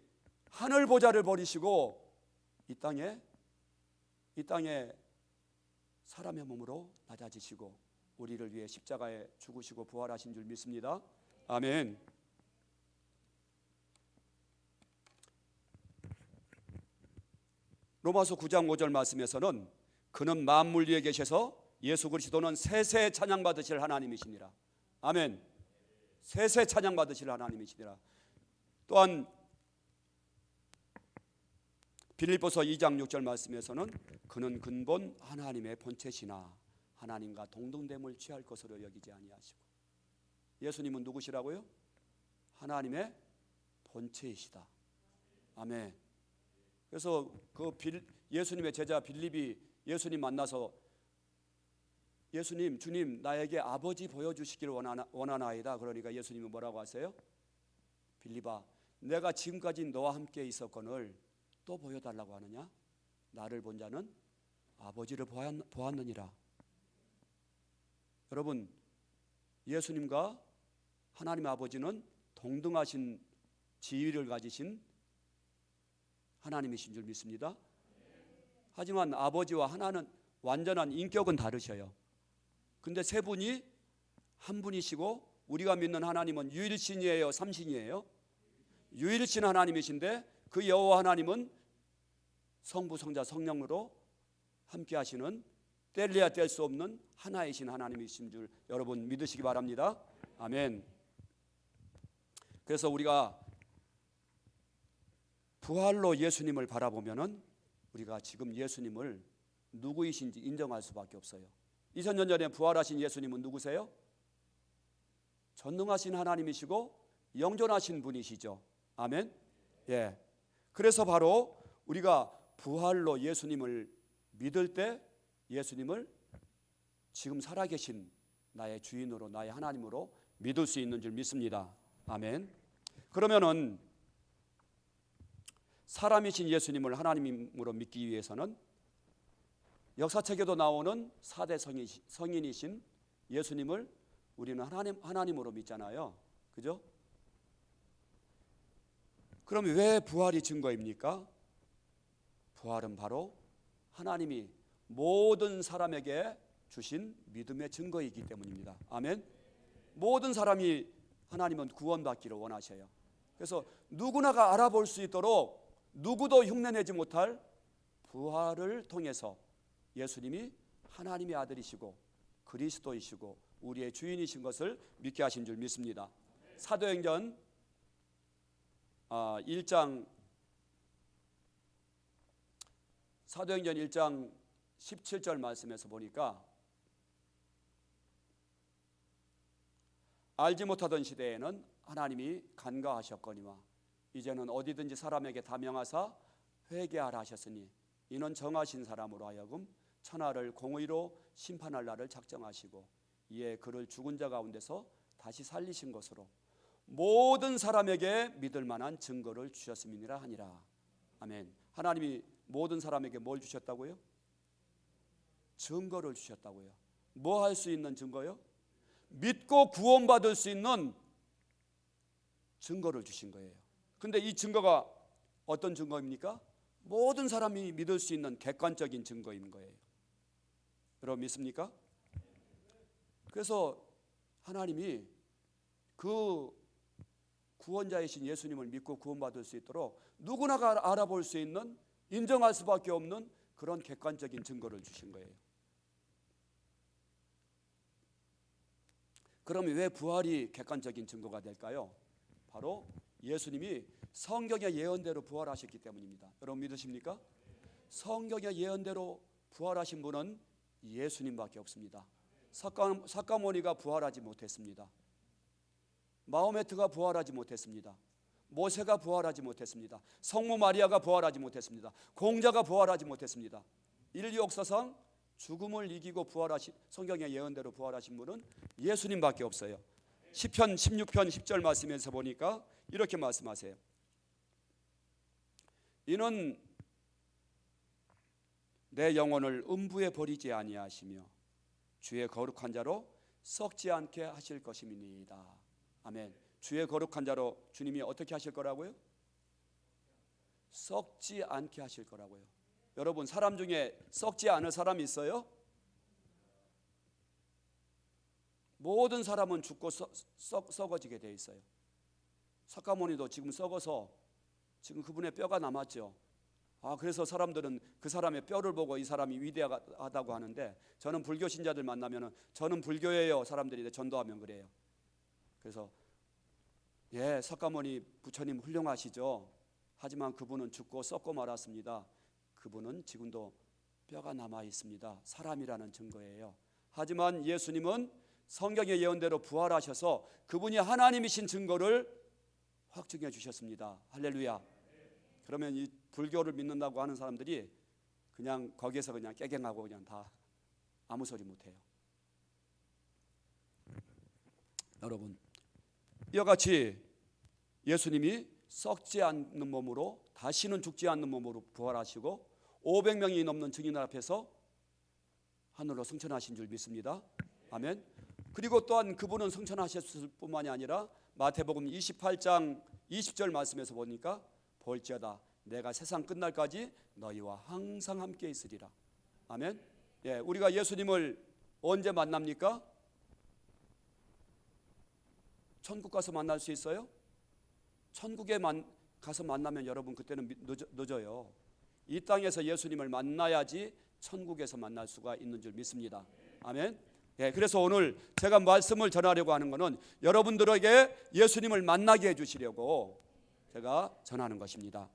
하늘 보좌를 버리시고 이 땅에 사람의 몸으로 낮아지시고 우리를 위해 십자가에 죽으시고 부활하신 줄 믿습니다. 아멘. 로마서 9장 5절 말씀에서는 그는 만물 위에 계셔서 예수 그리스도는 세세 찬양 받으실 하나님이시니라. 아멘. 세세 찬양 받으실 하나님이시니라. 또한 빌립보서 2장 6절 말씀에서는 그는 근본 하나님의 본체시나 하나님과 동등됨을 취할 것으로 여기지 아니하시고. 예수님은 누구시라고요? 하나님의 본체이시다. 아멘. 그래서 예수님의 제자 빌립이 예수님 만나서 예수님, 주님, 나에게 아버지 보여주시기를 원하나이다. 그러니까 예수님은 뭐라고 하세요? 빌립아, 내가 지금까지 너와 함께 있었거늘 또 보여달라고 하느냐? 나를 본 자는 아버지를 보았느니라. 여러분, 예수님과 하나님 아버지는 동등하신 지위를 가지신 하나님이신 줄 믿습니다. 하지만 아버지와 하나는 완전한 인격은 다르셔요. 근데 세 분이 한 분이시고 우리가 믿는 하나님은 유일신이에요, 삼신이에요? 유일신 하나님이신데 그 여호와 하나님은 성부, 성자, 성령으로 함께 하시는 뗄래야 뗄 수 없는 하나이신 하나님이신 줄 여러분 믿으시기 바랍니다. 아멘. 그래서 우리가 부활로 예수님을 바라보면은 우리가 지금 예수님을 누구이신지 인정할 수밖에 없어요. 2000년 전에 부활하신 예수님은 누구세요? 전능하신 하나님이시고 영존하신 분이시죠. 아멘. 예. 그래서 바로 우리가 부활로 예수님을 믿을 때 예수님을 지금 살아계신 나의 주인으로, 나의 하나님으로 믿을 수 있는 줄 믿습니다. 아멘. 그러면은 사람이신 예수님을 하나님으로 믿기 위해서는 역사책에도 나오는 4대 성인이신 예수님을 우리는 하나님으로 믿잖아요. 그죠? 그럼 왜 부활이 증거입니까? 부활은 바로 하나님이 모든 사람에게 주신 믿음의 증거이기 때문입니다. 아멘. 모든 사람이 하나님은 구원받기를 원하셔요. 그래서 누구나가 알아볼 수 있도록 누구도 흉내내지 못할 부활을 통해서 예수님이 하나님의 아들이시고 그리스도이시고 우리의 주인이신 것을 믿게 하신 줄 믿습니다. 사도행전 1장 17절 말씀에서 보니까 알지 못하던 시대에는 하나님이 간과하셨거니와 이제는 어디든지 사람에게 다 명하사 회개하라 하셨으니 이는 정하신 사람으로 하여금 천하를 공의로 심판할 날을 작정하시고 이에 그를 죽은 자 가운데서 다시 살리신 것으로 모든 사람에게 믿을 만한 증거를 주셨음이니라 하니라. 아멘. 하나님이 모든 사람에게 뭘 주셨다고요? 증거를 주셨다고요. 뭐 할 수 있는 증거요? 믿고 구원받을 수 있는 증거를 주신 거예요. 근데 이 증거가 어떤 증거입니까? 모든 사람이 믿을 수 있는 객관적인 증거인 거예요. 여러분 믿습니까? 그래서 하나님이 그 구원자이신 예수님을 믿고 구원받을 수 있도록 누구나가 알아볼 수 있는, 인정할 수밖에 없는 그런 객관적인 증거를 주신 거예요. 그러면 왜 부활이 객관적인 증거가 될까요? 바로 예수님이 성경의 예언대로 부활하셨기 때문입니다. 여러분 믿으십니까? 성경의 예언대로 부활하신 분은 예수님밖에 없습니다. 삭가모니가 부활하지 못했습니다. 마호메트가 부활하지 못했습니다. 모세가 부활하지 못했습니다. 성모 마리아가 부활하지 못했습니다. 공자가 부활하지 못했습니다. 인류 역사상 죽음을 이기고 부활하신, 성경의 예언대로 부활하신 분은 예수님밖에 없어요. 시편 16편 10절 말씀에서 보니까 이렇게 말씀하세요. 이는 내 영혼을 음부에 버리지 아니하시며 주의 거룩한 자로 썩지 않게 하실 것임이니이다. 아멘. 주의 거룩한 자로 주님이 어떻게 하실 거라고요? 썩지 않게 하실 거라고요. 여러분 사람 중에 썩지 않을 사람이 있어요? 모든 사람은 죽고 썩어지게 돼 있어요. 삭가모니도 지금 썩어서 지금 그분의 뼈가 남았죠. 그래서 사람들은 그 사람의 뼈를 보고 이 사람이 위대하다고 하는데, 저는 불교 신자들 만나면은 저는 불교예요 사람들이 전도하면 그래요. 그래서 삭가모니 부처님 훌륭하시죠. 하지만 그분은 죽고 썩고 말았습니다. 그분은 지금도 뼈가 남아 있습니다. 사람이라는 증거예요. 하지만 예수님은 성경의 예언대로 부활하셔서 그분이 하나님이신 증거를 확증해 주셨습니다. 할렐루야. 그러면 이 불교를 믿는다고 하는 사람들이 그냥 거기에서 그냥 깨갱하고 그냥 다 아무 소리 못해요. 여러분 이와 같이 예수님이 썩지 않는 몸으로, 다시는 죽지 않는 몸으로 부활하시고 500명이 넘는 증인 앞에서 하늘로 승천하신 줄 믿습니다. 아멘. 그리고 또한 그분은 승천하셨을 뿐만이 아니라 마태복음 28장 20절 말씀에서 보니까 볼지어다 내가 세상 끝날까지 너희와 항상 함께 있으리라. 아멘. 우리가 예수님을 언제 만납니까? 천국 가서 만날 수 있어요? 천국에 가서 만나면 여러분 그때는 늦어요. 이 땅에서 예수님을 만나야지 천국에서 만날 수가 있는 줄 믿습니다. 아멘. 그래서 오늘 제가 말씀을 전하려고 하는 것은 여러분들에게 예수님을 만나게 해주시려고 제가 전하는 것입니다.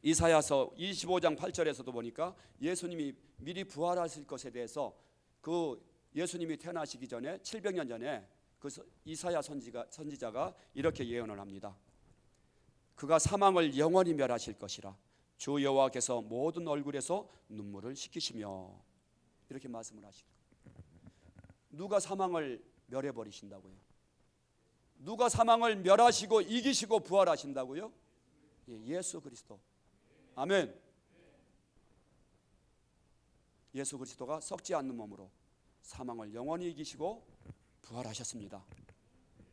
이사야서 25장 8절에서도 보니까 예수님이 미리 부활하실 것에 대해서 그 예수님이 태어나시기 전에 700년 전에 그 이사야 선지자가 이렇게 예언을 합니다. 그가 사망을 영원히 멸하실 것이라 주 여호와께서 모든 얼굴에서 눈물을 씻기시며, 이렇게 말씀을 하시고, 누가 사망을 멸해버리신다고요? 누가 사망을 멸하시고 이기시고 부활하신다고요? 예수 그리스도. 아멘. 예수 그리스도가 썩지 않는 몸으로 사망을 영원히 이기시고 부활하셨습니다.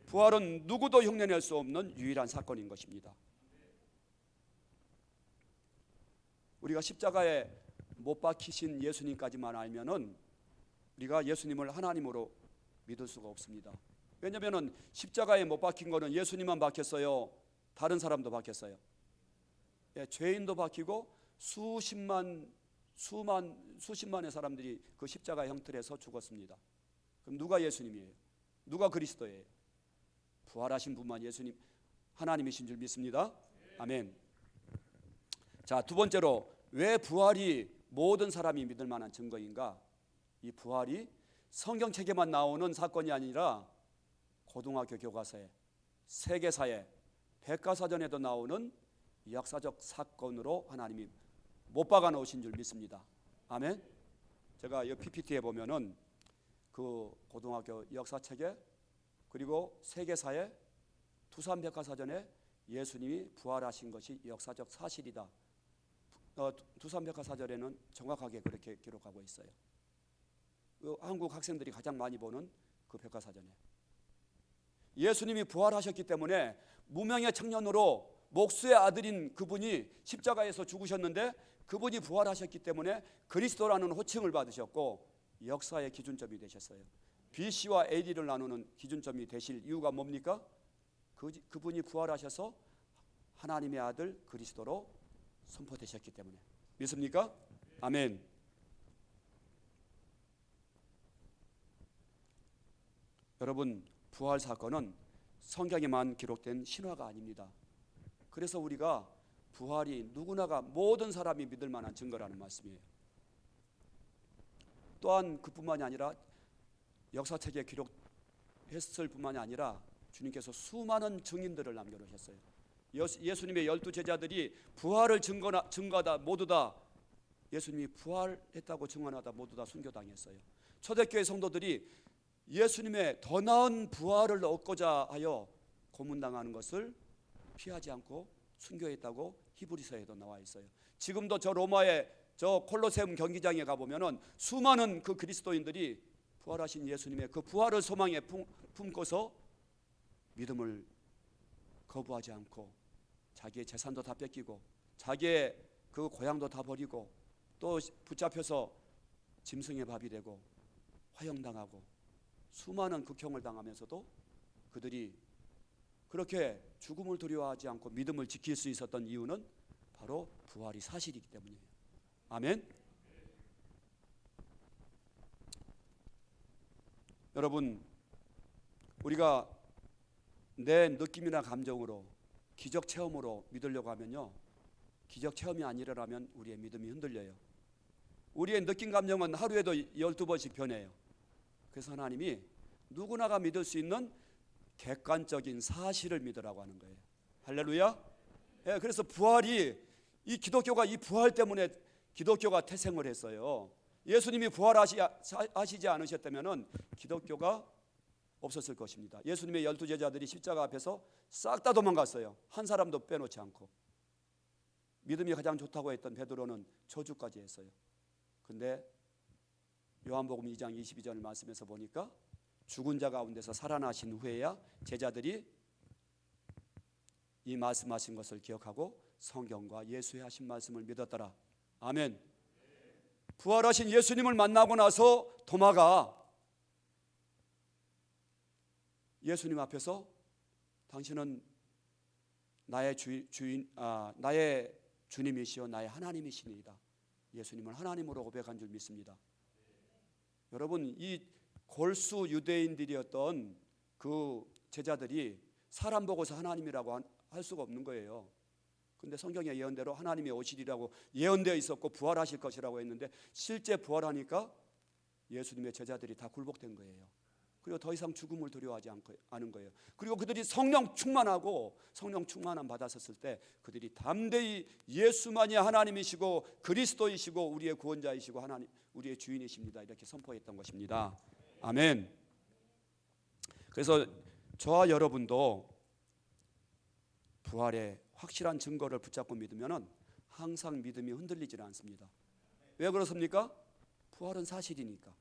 부활은 누구도 흉내낼 수 없는 유일한 사건인 것입니다. 우리가 십자가에 못 박히신 예수님까지만 알면은 우리가 예수님을 하나님으로 믿을 수가 없습니다. 왜냐하면 십자가에 못 박힌 거는 예수님만 박혔어요? 다른 사람도 박혔어요? 죄인도 박히고 수십만의 사람들이 그 십자가 형틀에서 죽었습니다. 그럼 누가 예수님이에요? 누가 그리스도예요? 부활하신 분만 예수님 하나님이신 줄 믿습니다. 아멘. 자, 두 번째로 왜 부활이 모든 사람이 믿을 만한 증거인가? 이 부활이 성경책에만 나오는 사건이 아니라 고등학교 교과서에, 세계사에, 백과사전에도 나오는 역사적 사건으로 하나님이 못 박아 놓으신 줄 믿습니다. 아멘. 제가 이 PPT에 보면은 그 고등학교 역사책에 그리고 세계사에 두산백과사전에 예수님이 부활하신 것이 역사적 사실이다. 두산백과사전에는 정확하게 그렇게 기록하고 있어요. 한국 학생들이 가장 많이 보는 그 백과사전에 예수님이 부활하셨기 때문에 무명의 청년으로 목수의 아들인 그분이 십자가에서 죽으셨는데 그분이 부활하셨기 때문에 그리스도라는 호칭을 받으셨고 역사의 기준점이 되셨어요. BC와 AD를 나누는 기준점이 되실 이유가 뭡니까? 그분이 부활하셔서 하나님의 아들 그리스도로 선포되셨기 때문에. 믿습니까? 아멘. 여러분, 부활 사건은 성경에만 기록된 신화가 아닙니다. 그래서 우리가 부활이 누구나가 모든 사람이 믿을 만한 증거라는 말씀이에요. 또한 그뿐만이 아니라 역사책에 기록했을 뿐만이 아니라 주님께서 수많은 증인들을 남겨놓으셨어요. 예수님의 12제자들이 부활을 증거하다 모두 다 예수님이 부활했다고 증언하다 모두 다 순교당했어요. 초대교회 성도들이 예수님의 더 나은 부활을 얻고자 하여 고문당하는 것을 피하지 않고 순교했다고 히브리서에도 나와 있어요. 지금도 저 로마의 저 콜로세움 경기장에 가보면은 수많은 그 그리스도인들이 부활하신 예수님의 그 부활을 소망에 품고서 믿음을 거부하지 않고 자기의 재산도 다 뺏기고 자기의 그 고향도 다 버리고 또 붙잡혀서 짐승의 밥이 되고 화형당하고 수많은 극형을 당하면서도 그들이 그렇게 죽음을 두려워하지 않고 믿음을 지킬 수 있었던 이유는 바로 부활이 사실이기 때문이에요. 아멘. 여러분, 우리가 내 느낌이나 감정으로 기적 체험으로 믿으려고 하면요, 기적 체험이 아니라면 우리의 믿음이 흔들려요. 우리의 느낌 감정은 하루에도 12번씩 변해요. 그래서 하나님이 누구나가 믿을 수 있는 객관적인 사실을 믿으라고 하는 거예요. 할렐루야. 예, 그래서 부활이 이 기독교가 이 부활 때문에 기독교가 태생을 했어요. 예수님이 부활하시지 않으셨다면은 기독교가 없었을 것입니다. 예수님의 12제자들이 십자가 앞에서 싹 다 도망갔어요. 한 사람도 빼놓지 않고. 믿음이 가장 좋다고 했던 베드로는 저주까지 했어요. 근데 요한복음 2장 22절 말씀에서 보니까 죽은 자 가운데서 살아나신 후에야 제자들이 이 말씀하신 것을 기억하고 성경과 예수의 하신 말씀을 믿었더라. 아멘. 부활하신 예수님을 만나고 나서 도마가 예수님 앞에서 당신은 나의 나의 주님이시요 나의 하나님이시니이다. 예수님을 하나님으로 고백한 줄 믿습니다. 여러분, 이 골수 유대인들이었던 그 제자들이 사람 보고서 하나님이라고 할 수가 없는 거예요. 근데 성경의 예언대로 하나님이 오시리라고 예언되어 있었고 부활하실 것이라고 했는데 실제 부활하니까 예수님의 제자들이 다 굴복된 거예요. 그리고 더 이상 죽음을 두려워하지 않은 거예요. 그리고 그들이 성령 충만하고 성령 충만함 받았었을 때 그들이 담대히 예수만이 하나님이시고 그리스도이시고 우리의 구원자이시고 하나님 우리의 주인이십니다 이렇게 선포했던 것입니다. 아멘. 그래서 저와 여러분도 부활의 확실한 증거를 붙잡고 믿으면 항상 믿음이 흔들리지 않습니다. 왜 그렇습니까? 부활은 사실이니까.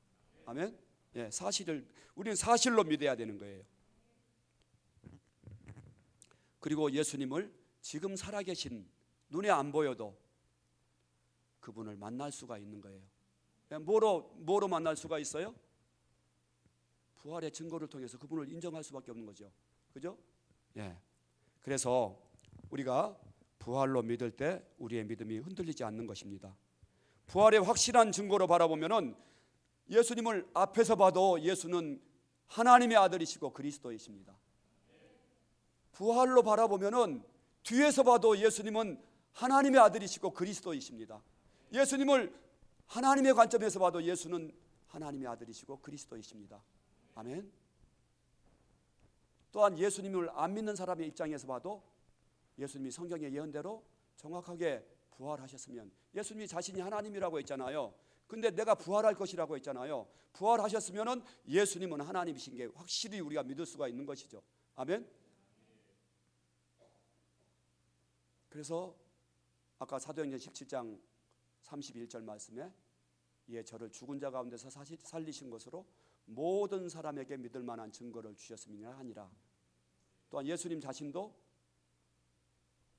아멘. 예, 우리는 사실로 믿어야 되는 거예요. 그리고 예수님을 지금 살아계신 눈에 안 보여도 그분을 만날 수가 있는 거예요. 뭐로 만날 수가 있어요? 부활의 증거를 통해서 그분을 인정할 수밖에 없는 거죠. 그죠? 예. 그래서 우리가 부활로 믿을 때 우리의 믿음이 흔들리지 않는 것입니다. 부활의 확실한 증거로 바라보면은 예수님을 앞에서 봐도 예수는 하나님의 아들이시고 그리스도이십니다. 부활로 바라보면은 뒤에서 봐도 예수님은 하나님의 아들이시고 그리스도이십니다. 예수님을 하나님의 관점에서 봐도 예수는 하나님의 아들이시고 그리스도이십니다. 아멘. 또한 예수님을 안 믿는 사람의 입장에서 봐도 예수님이 성경의 예언대로 정확하게 부활하셨으면 예수님이 자신이 하나님이라고 했잖아요. 근데 내가 부활할 것이라고 했잖아요. 부활하셨으면 예수님은 하나님이신 게 확실히 우리가 믿을 수가 있는 것이죠. 아멘. 그래서 아까 사도행전 17장 31절 말씀에 이에 저를 죽은 자 가운데서 살리신 것으로 모든 사람에게 믿을 만한 증거를 주셨음이라 하니라. 또한 예수님 자신도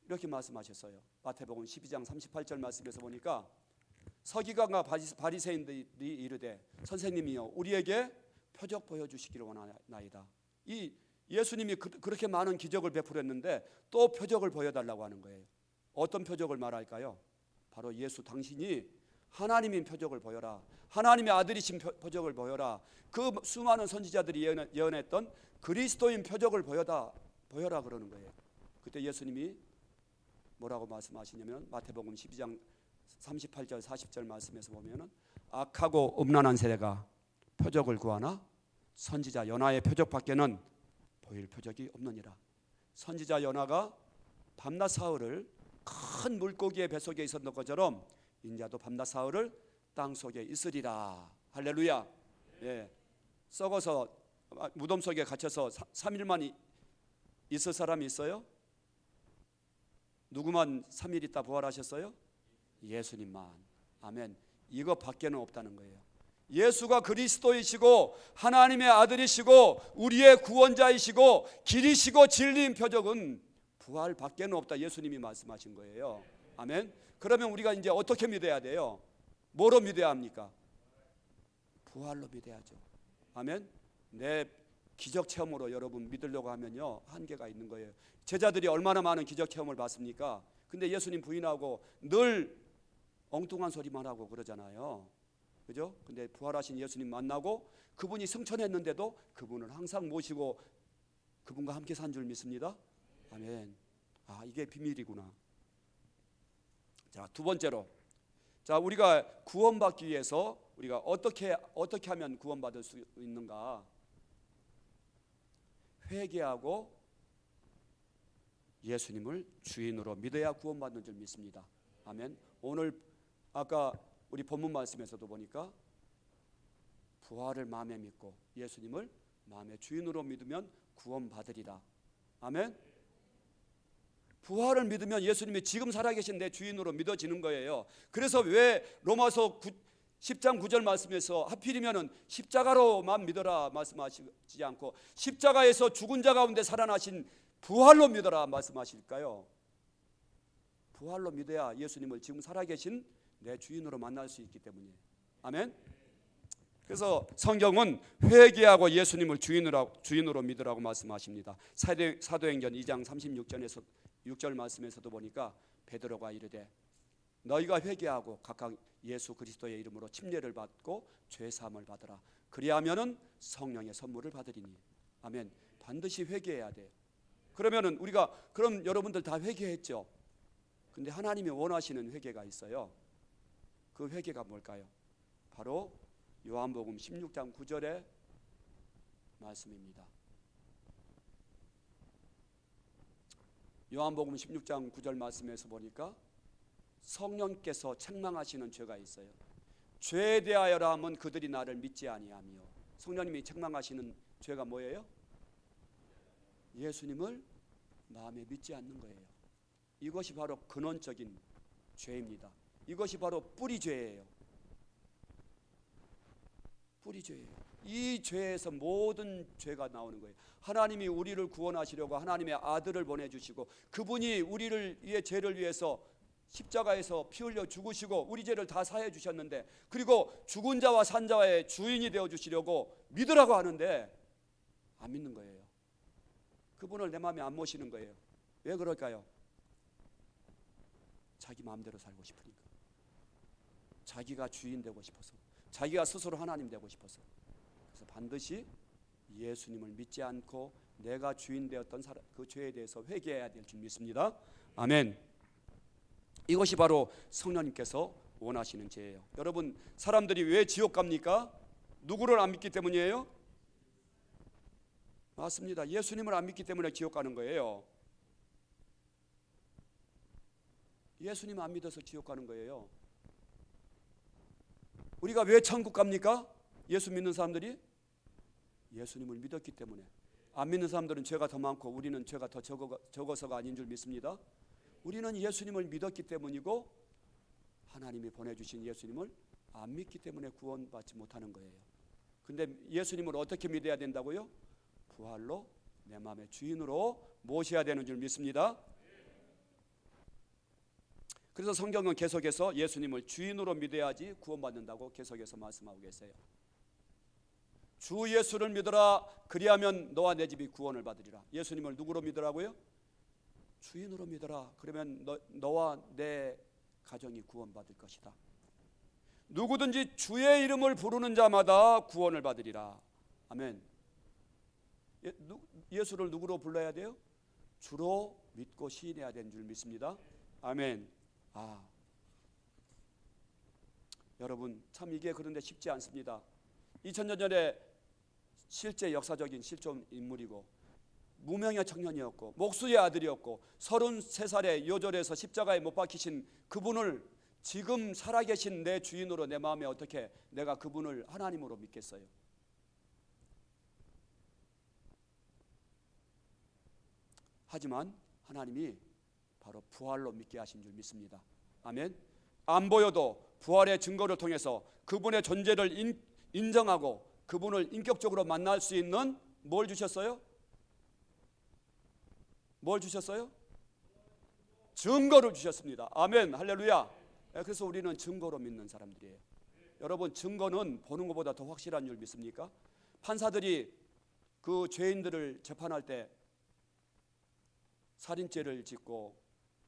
이렇게 말씀하셨어요. 마태복음 12장 38절 말씀에서 보니까 서기관과 바리새인들이 이르되 선생님이여 우리에게 표적 보여주시기를 원하나이다. 이 예수님이 그렇게 많은 기적을 베풀었는데 또 표적을 보여달라고 하는 거예요. 어떤 표적을 말할까요? 바로 예수 당신이 하나님인 표적을 보여라. 하나님의 아들이신 표적을 보여라. 그 수많은 선지자들이 예언했던 그리스도인 표적을 보여라 그러는 거예요. 그때 예수님이 뭐라고 말씀하시냐면 마태복음 12장 38절 40절 말씀에서 보면은 악하고 음란한 세대가 표적을 구하나 선지자 요나의 표적밖에는 보일 표적이 없느니라. 선지자 요나가 밤낮 사흘을 큰 물고기의 뱃속에 있었던 것처럼 인자도 밤낮 사흘을 땅 속에 있으리라. 할렐루야. 예. 썩어서 무덤 속에 갇혀서 3일만 있을 사람이 있어요? 누구만 3일 있다 부활하셨어요? 예수님만. 아멘. 이거 밖에는 없다는 거예요. 예수가 그리스도이시고 하나님의 아들이시고 우리의 구원자이시고 길이시고 진리인 표적은 부활 밖에는 없다. 예수님이 말씀하신 거예요. 아멘. 그러면 우리가 이제 어떻게 믿어야 돼요? 뭐로 믿어야 합니까? 부활로 믿어야죠. 아멘. 내 기적 체험으로 여러분 믿으려고 하면요 한계가 있는 거예요. 제자들이 얼마나 많은 기적 체험을 봤습니까? 근데 예수님 부인하고 늘 엉뚱한 소리만 하고 그러잖아요. 그죠? 근데 부활하신 예수님 만나고 그분이 승천했는데도 그분을 항상 모시고 그분과 함께 산 줄 믿습니다. 아멘. 아, 이게 비밀이구나. 자, 두 번째로, 자, 우리가 구원받기 위해서 우리가 어떻게 하면 구원받을 수 있는가? 회개하고 예수님을 주인으로 믿어야 구원받는 줄 믿습니다. 아멘. 오늘 아까 우리 본문 말씀에서도 보니까 부활을 마음에 믿고 예수님을 마음의 주인으로 믿으면 구원받으리라. 아멘. 부활을 믿으면 예수님이 지금 살아계신 내 주인으로 믿어지는 거예요. 그래서 왜 로마서 10장 9절 말씀에서 하필이면은 십자가로만 믿어라 말씀하시지 않고 십자가에서 죽은 자 가운데 살아나신 부활로 믿어라 말씀하실까요? 부활로 믿어야 예수님을 지금 살아계신 내 주인으로 만날 수 있기 때문이에요. 아멘. 그래서 성경은 회개하고 예수님을 주인으로 믿으라고 말씀하십니다. 사도행전 2장 36절에서 6절 말씀에서도 보니까 베드로가 이르되 너희가 회개하고 각각 예수 그리스도의 이름으로 침례를 받고 죄 사함을 받으라. 그리하면은 성령의 선물을 받으리니. 아멘. 반드시 회개해야 돼요. 그러면은 우리가 그럼 여러분들 다 회개했죠? 근데 하나님이 원하시는 회개가 있어요. 그 회개가 뭘까요? 바로 요한복음 16장 9절의 말씀입니다. 요한복음 16장 9절 말씀에서 보니까 성령께서 책망하시는 죄가 있어요. 죄에 대하여라 하면 그들이 나를 믿지 아니하며. 성령님이 책망하시는 죄가 뭐예요? 예수님을 마음에 믿지 않는 거예요. 이것이 바로 근원적인 죄입니다. 이것이 바로 뿌리죄예요. 뿌리죄예요. 이 죄에서 모든 죄가 나오는 거예요. 하나님이 우리를 구원하시려고 하나님의 아들을 보내주시고 그분이 우리를 위해 죄를 위해서 십자가에서 피 흘려 죽으시고 우리 죄를 다 사해 주셨는데, 그리고 죽은 자와 산 자의 주인이 되어 주시려고 믿으라고 하는데 안 믿는 거예요. 그분을 내 마음에 안 모시는 거예요. 왜 그럴까요? 자기 마음대로 살고 싶으니까. 자기가 주인 되고 싶어서, 자기가 스스로 하나님 되고 싶어서. 그래서 반드시 예수님을 믿지 않고 내가 주인 되었던 그 죄에 대해서 회개해야 될 줄 믿습니다. 아멘. 이것이 바로 성령님께서 원하시는 죄예요. 여러분, 사람들이 왜 지옥 갑니까? 누구를 안 믿기 때문이에요? 맞습니다. 예수님을 안 믿기 때문에 지옥 가는 거예요. 예수님 안 믿어서 지옥 가는 거예요. 우리가 왜 천국 갑니까? 예수 믿는 사람들이 예수님을 믿었기 때문에. 안 믿는 사람들은 죄가 더 많고 우리는 죄가 더 적어서가 아닌 줄 믿습니다. 우리는 예수님을 믿었기 때문이고 하나님이 보내주신 예수님을 안 믿기 때문에 구원받지 못하는 거예요. 근데 예수님을 어떻게 믿어야 된다고요? 부활로 내 마음의 주인으로 모셔야 되는 줄 믿습니다. 그래서 성경은 계속해서 예수님을 주인으로 믿어야지 구원받는다고 계속해서 말씀하고 계세요. 주 예수를 믿어라, 그리하면 너와 내 집이 구원을 받으리라. 예수님을 누구로 믿으라고요? 주인으로 믿어라. 그러면 너와 내 가정이 구원받을 것이다. 누구든지 주의 이름을 부르는 자마다 구원을 받으리라. 아멘. 예수를 누구로 불러야 돼요? 주로 믿고 시인해야 되는 줄 믿습니다. 아멘. 여러분, 참 이게 그런데 쉽지 않습니다. 2000년 전에 실제 역사적인 실존 인물이고 무명의 청년이었고 목수의 아들이었고 33살에 요절해서 십자가에 못 박히신 그분을 지금 살아계신 내 주인으로 내 마음에 어떻게 내가 그분을 하나님으로 믿겠어요? 하지만 하나님이 바로 부활로 믿게 하신 줄 믿습니다. 아멘. 안 보여도 부활의 증거를 통해서 그분의 존재를 인정하고 그분을 인격적으로 만날 수 있는 뭘 주셨어요? 뭘 주셨어요? 증거를 주셨습니다. 아멘. 할렐루야. 그래서 우리는 증거로 믿는 사람들이에요. 여러분, 증거는 보는 것보다 더 확실한 줄 믿습니까? 판사들이 그 죄인들을 재판할 때 살인죄를 짓고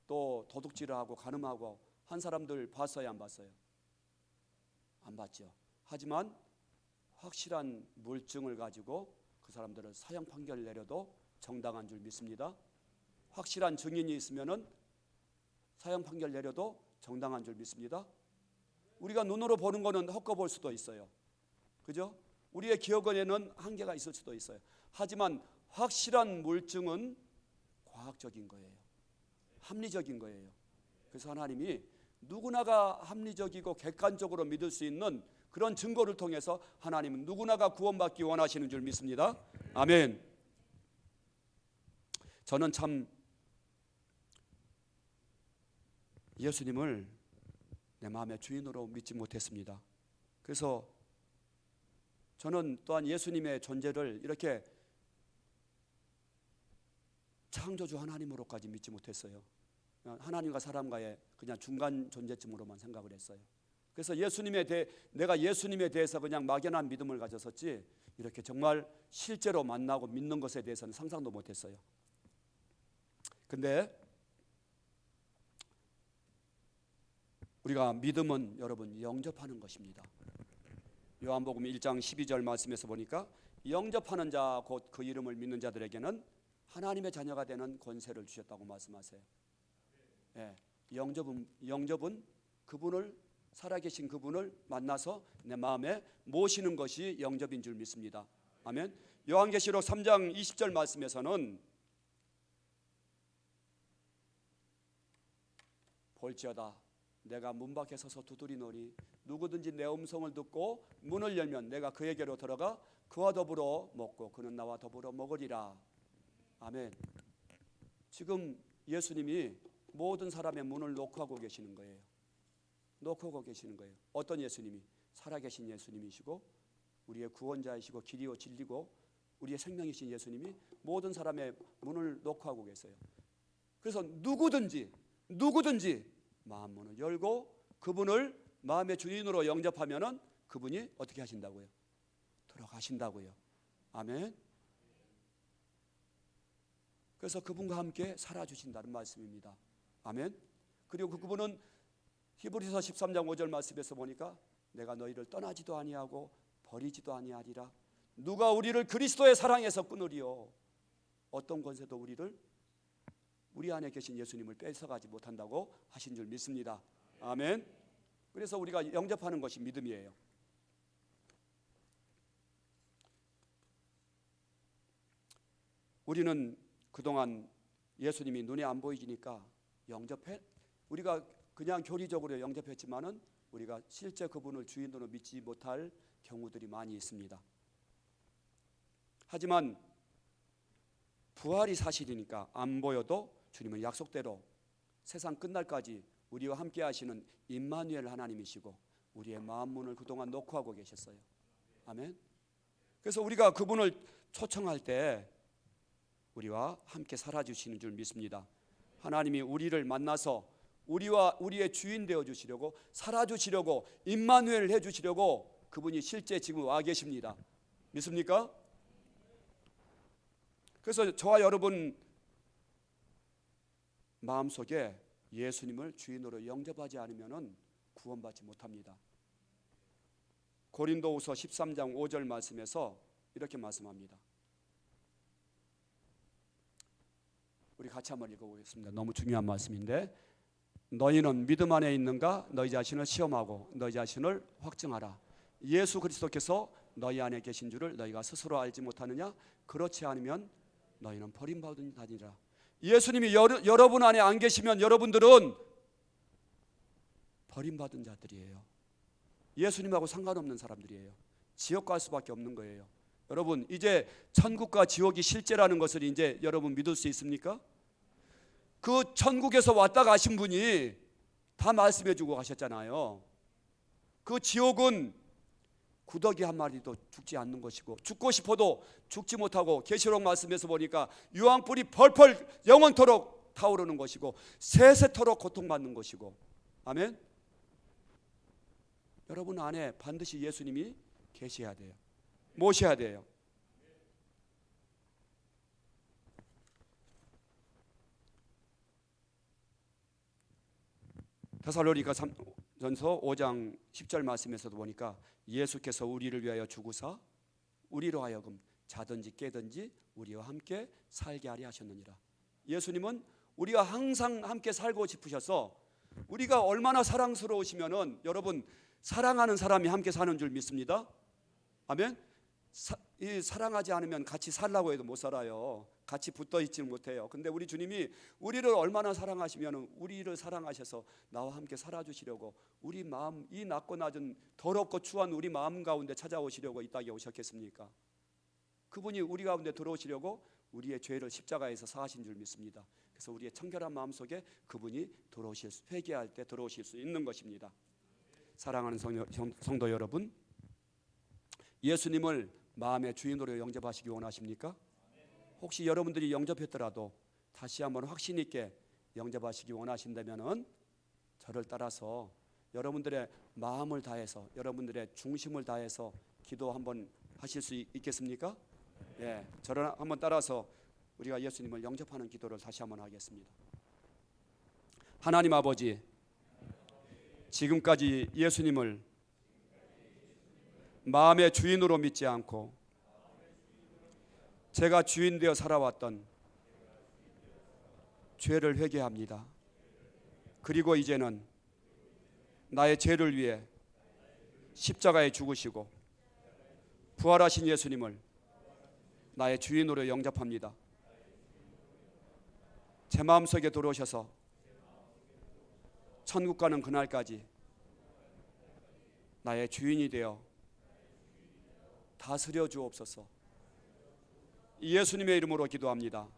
또 도둑질을 하고 간음하고 한 사람들 봤어요, 안 봤어요? 안 봤죠. 하지만 확실한 물증을 가지고 그 사람들을 사형 판결을 내려도 정당한 줄 믿습니다. 확실한 증인이 있으면은 사형 판결 내려도 정당한 줄 믿습니다. 우리가 눈으로 보는 거는 헛거볼 수도 있어요. 그죠? 우리의 기억에는 한계가 있을 수도 있어요. 하지만 확실한 물증은 과학적인 거예요. 합리적인 거예요. 그래서 하나님이 누구나가 합리적이고 객관적으로 믿을 수 있는 그런 증거를 통해서 하나님은 누구나가 구원받기 원하시는 줄 믿습니다. 아멘. 저는 참 예수님을 내 마음의 주인으로 믿지 못했습니다. 그래서 저는 또한 예수님의 존재를 이렇게 창조주 하나님으로까지 믿지 못했어요. 하나님과 사람과의 그냥 중간 존재쯤으로만 생각을 했어요. 그래서 내가 예수님에 대해서 그냥 막연한 믿음을 가졌었지 이렇게 정말 실제로 만나고 믿는 것에 대해서는 상상도 못했어요. 근데 우리가 믿음은 여러분 영접하는 것입니다. 요한복음 1장 12절 말씀에서 보니까 영접하는 자 곧 그 이름을 믿는 자들에게는 하나님의 자녀가 되는 권세를 주셨다고 말씀하세요. 예, 영접은 그분을, 살아계신 그분을 만나서 내 마음에 모시는 것이 영접인 줄 믿습니다. 아멘. 요한계시록 3장 20절 말씀에서는 볼지어다 내가 문 밖에 서서 두드리노니 누구든지 내 음성을 듣고 문을 열면 내가 그에게로 들어가 그와 더불어 먹고 그는 나와 더불어 먹으리라. 아멘. 지금 예수님이 모든 사람의 문을 노크하고 계시는 거예요. 노크하고 계시는 거예요. 어떤 예수님이? 살아계신 예수님이시고 우리의 구원자이시고 길이요 진리고 우리의 생명이신 예수님이 모든 사람의 문을 노크하고 계세요. 그래서 누구든지 마음 문을 열고 그분을 마음의 주인으로 영접하면은 그분이 어떻게 하신다고요? 들어가신다고요. 아멘. 그래서 그분과 함께 살아주신다는 말씀입니다. 아멘. 그리고 그분은 히브리서 13장 5절 말씀에서 보니까 내가 너희를 떠나지도 아니하고 버리지도 아니하리라. 누가 우리를 그리스도의 사랑에서 끊으리요. 어떤 권세도 우리 안에 계신 예수님을 뺏어가지 못한다고 하신 줄 믿습니다. 아멘. 그래서 우리가 영접하는 것이 믿음이에요. 우리는 그동안 예수님이 눈에 안 보이니까 우리가 그냥 교리적으로 영접했지만은 우리가 실제 그분을 주인으로 믿지 못할 경우들이 많이 있습니다. 하지만 부활이 사실이니까 안 보여도 주님은 약속대로 세상 끝날까지 우리와 함께 하시는 임마누엘 하나님이시고 우리의 마음 문을 그동안 노크하고 계셨어요. 아멘. 그래서 우리가 그분을 초청할 때 우리와 함께 살아주시는 줄 믿습니다. 하나님이 우리를 만나서 우리와 우리의 주인 되어 주시려고 살아주시려고 임마누엘 해주시려고 그분이 실제 지금 와 계십니다. 믿습니까? 그래서 저와 여러분 마음속에 예수님을 주인으로 영접하지 않으면 구원받지 못합니다. 고린도후서 13장 5절 말씀에서 이렇게 말씀합니다. 우리 같이 한번 읽어보겠습니다. 너무 중요한 말씀인데 너희는 믿음 안에 있는가? 너희 자신을 시험하고 너희 자신을 확증하라. 예수 그리스도께서 너희 안에 계신 줄을 너희가 스스로 알지 못하느냐? 그렇지 않으면 너희는 버림받은 자니라. 예수님이 여러분 안에 안 계시면 여러분들은 버림받은 자들이에요. 예수님하고 상관없는 사람들이에요. 지옥 갈 수밖에 없는 거예요. 여러분 이제 천국과 지옥이 실제라는 것을 이제 여러분 믿을 수 있습니까? 그 천국에서 왔다 가신 분이 다 말씀해 주고 가셨잖아요. 그 지옥은 구더기 한 마리도 죽지 않는 것이고 죽고 싶어도 죽지 못하고 계시록 말씀에서 보니까 유황불이 펄펄 영원토록 타오르는 것이고 세세토록 고통받는 것이고. 아멘. 여러분 안에 반드시 예수님이 계셔야 돼요. 모셔야 돼요. 데살로니가 전서 5장 10절 말씀에서도 보니까 예수께서 우리를 위하여 죽으사 우리로 하여금 자든지 깨든지 우리와 함께 살게 하려 하셨느니라. 예수님은 우리와 항상 함께 살고 싶으셔서 우리가 얼마나 사랑스러우시면은 여러분 사랑하는 사람이 함께 사는 줄 믿습니다. 아멘. 사랑하지 않으면 같이 살라고 해도 못 살아요. 같이 붙어 있지 못해요. 근데 우리 주님이 우리를 얼마나 사랑하시면 우리를 사랑하셔서 나와 함께 살아주시려고 우리 마음, 이 낮고 낮은 더럽고 추한 우리 마음 가운데 찾아오시려고 이 땅에 오셨겠습니까? 그분이 우리 가운데 들어오시려고 우리의 죄를 십자가에서 사하신 줄 믿습니다. 그래서 우리의 청결한 마음 속에 그분이 회개할 때 들어오실 수 있는 것입니다. 사랑하는 성도 여러분, 예수님을 마음의 주인으로 영접하시기 원하십니까? 혹시 여러분들이 영접했더라도 다시 한번 확신 있게 영접하시기 원하신다면은 저를 따라서 여러분들의 마음을 다해서 여러분들의 중심을 다해서 기도 한번 하실 수 있겠습니까? 예, 저를 한번 따라서 우리가 예수님을 영접하는 기도를 다시 한번 하겠습니다. 하나님 아버지, 지금까지 예수님을 마음의 주인으로 믿지 않고 제가 주인 되어 살아왔던 죄를 회개합니다. 그리고 이제는 나의 죄를 위해 십자가에 죽으시고 부활하신 예수님을 나의 주인으로 영접합니다. 제 마음속에 들어오셔서 천국 가는 그날까지 나의 주인이 되어 다스려 주옵소서. 예수님의 이름으로 기도합니다.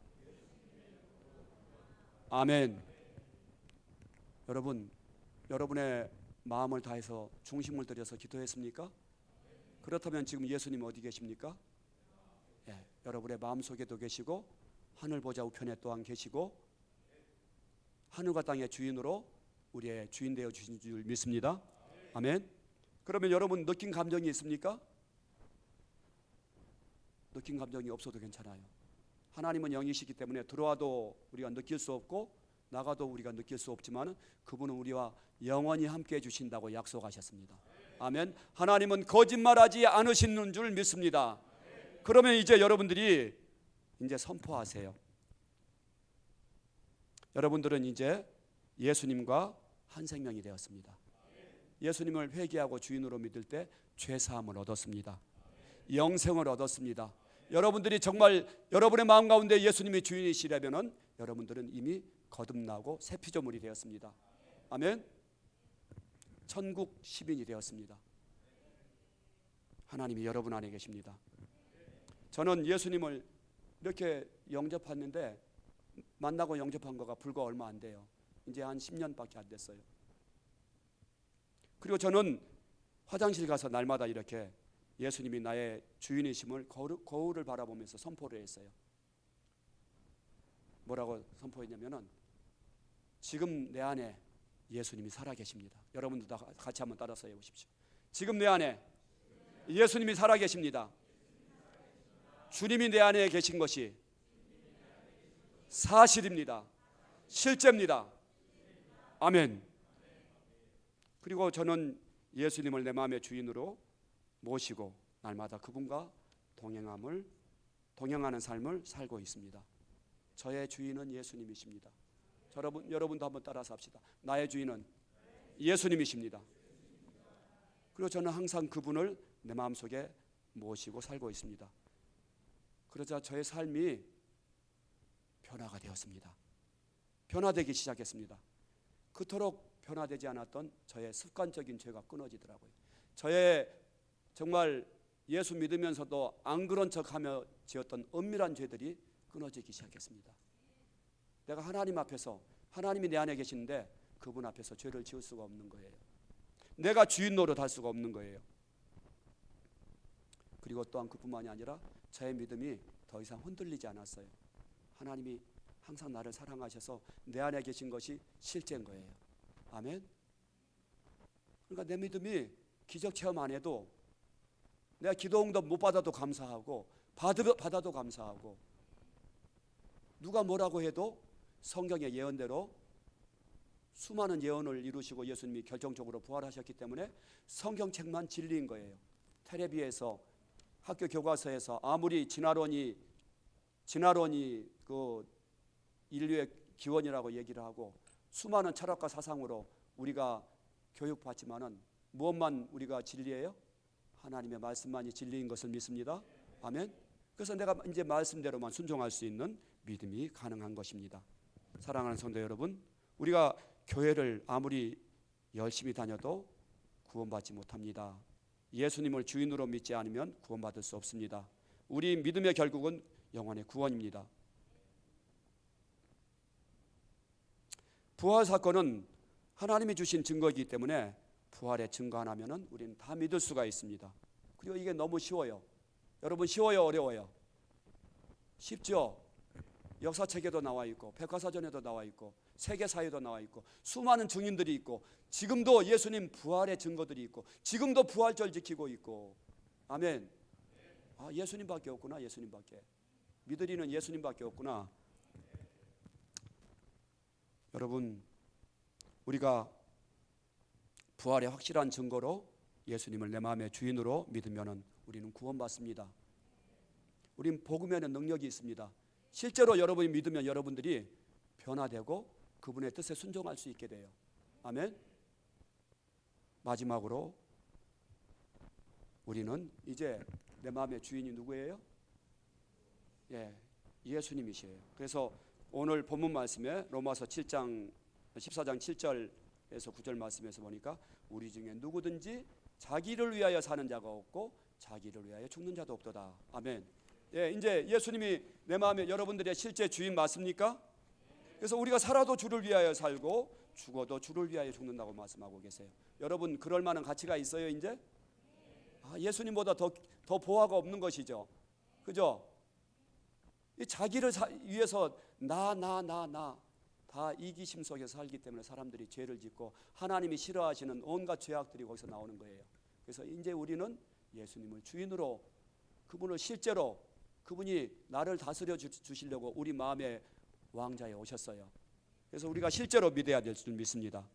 아멘. 여러분, 여러분의 마음을 다해서 중심을 들여서 기도했습니까? 그렇다면 지금 예수님 어디 계십니까? 여러분의 마음속에도 계시고 하늘 보좌 우편에 또한 계시고 하늘과 땅의 주인으로 우리의 주인 되어 주신 줄 믿습니다. 아멘. 그러면 여러분 느낀 감정이 있습니까? 느낀 감정이 없어도 괜찮아요. 하나님은 영이시기 때문에 들어와도 우리가 느낄 수 없고 나가도 우리가 느낄 수 없지만 그분은 우리와 영원히 함께 해주신다고 약속하셨습니다. 아멘. 하나님은 거짓말하지 않으시는 줄 믿습니다. 그러면 이제 여러분들이 이제 선포하세요. 여러분들은 이제 예수님과 한 생명이 되었습니다. 예수님을 회개하고 주인으로 믿을 때 죄사함을 얻었습니다. 영생을 얻었습니다. 여러분들이 정말 여러분의 마음 가운데 예수님이 주인이시라면 여러분들은 이미 거듭나고 새 피조물이 되었습니다. 아멘. 천국 시민이 되었습니다. 하나님이 여러분 안에 계십니다. 저는 예수님을 이렇게 영접했는데 만나고 영접한 거가 불과 얼마 안 돼요. 이제 한 10년밖에 안 됐어요. 그리고 저는 화장실 가서 날마다 이렇게 예수님이 나의 주인이심을 거울을 바라보면서 선포를 했어요. 뭐라고 선포했냐면은 지금 내 안에 예수님이 살아계십니다. 여러분도 다 같이 한번 따라서 해보십시오. 지금 내 안에 예수님이 살아계십니다. 주님이 내 안에 계신 것이 사실입니다. 실제입니다. 아멘. 그리고 저는 예수님을 내 마음의 주인으로 모시고 날마다 그분과 동행하는 삶을 살고 있습니다. 저의 주인은 예수님이십니다. 여러분도 한번 따라서 합시다. 나의 주인은 예수님이십니다. 그리고 저는 항상 그분을 내 마음속에 모시고 살고 있습니다. 그러자 저의 삶이 변화가 되었습니다. 변화되기 시작했습니다. 그토록 변화되지 않았던 저의 습관적인 죄가 끊어지더라고요. 저의 정말 예수 믿으면서도 안 그런 척하며 지었던 은밀한 죄들이 끊어지기 시작했습니다. 내가 하나님 앞에서 하나님이 내 안에 계시는데 그분 앞에서 죄를 지을 수가 없는 거예요. 내가 주인 노릇할 수가 없는 거예요. 그리고 또한 그뿐만이 아니라 저의 믿음이 더 이상 흔들리지 않았어요. 하나님이 항상 나를 사랑하셔서 내 안에 계신 것이 실제인 거예요. 아멘. 그러니까 내 믿음이 기적 체험 안 해도 내가 기도 응답 못 받아도 감사하고 받아도 감사하고 누가 뭐라고 해도 성경의 예언대로 수많은 예언을 이루시고 예수님이 결정적으로 부활하셨기 때문에 성경책만 진리인 거예요. 텔레비에서 학교 교과서에서 아무리 진화론이 그 인류의 기원이라고 얘기를 하고 수많은 철학과 사상으로 우리가 교육받지만은 무엇만 우리가 진리예요? 하나님의 말씀만이 진리인 것을 믿습니다. 아멘. 그래서 내가 이제 말씀대로만 순종할 수 있는 믿음이 가능한 것입니다. 사랑하는 성도 여러분, 우리가 교회를 아무리 열심히 다녀도 구원받지 못합니다. 예수님을 주인으로 믿지 않으면 구원받을 수 없습니다. 우리 믿음의 결국은 영원의 구원입니다. 부활 사건은 하나님이 주신 증거이기 때문에 부활에 증거 하나면은 우리는 다 믿을 수가 있습니다. 그리고 이게 너무 쉬워요. 여러분 쉬워요, 어려워요? 쉽죠? 역사책에도 나와 있고 백과사전에도 나와 있고 세계사에도 나와 있고 수많은 증인들이 있고 지금도 예수님 부활의 증거들이 있고 지금도 부활절 지키고 있고 아멘. 아, 예수님밖에 없구나. 예수님밖에 믿을 이는 예수님밖에 없구나. 여러분 우리가 부활의 확실한 증거로 예수님을 내 마음의 주인으로 믿으면 우리는 구원받습니다. 우린 복음에는 능력이 있습니다. 실제로 여러분이 믿으면 여러분들이 변화되고 그분의 뜻에 순종할 수 있게 돼요. 아멘. 마지막으로 우리는 이제 내 마음의 주인이 누구예요? 예수님이시에요. 그래서 오늘 본문 말씀에 로마서 14장 7절에서 9절 말씀에서 보니까 우리 중에 누구든지 자기를 위하여 사는 자가 없고 자기를 위하여 죽는 자도 없도다. 아멘. 이제 예수님이 내 마음에 여러분들의 실제 주인 맞습니까? 그래서 우리가 살아도 주를 위하여 살고 죽어도 주를 위하여 죽는다고 말씀하고 계세요. 여러분 그럴 만한 가치가 있어요 이제? 예수님보다 더 보화가 없는 것이죠. 그죠? 이 자기를 위해서 나 다 이기심 속에서 살기 때문에 사람들이 죄를 짓고 하나님이 싫어하시는 온갖 죄악들이 거기서 나오는 거예요. 그래서 이제 우리는 예수님을 주인으로, 그분을 실제로 그분이 나를 다스려 주시려고 우리 마음의 왕자에 오셨어요. 그래서 우리가 실제로 믿어야 될 줄 믿습니다.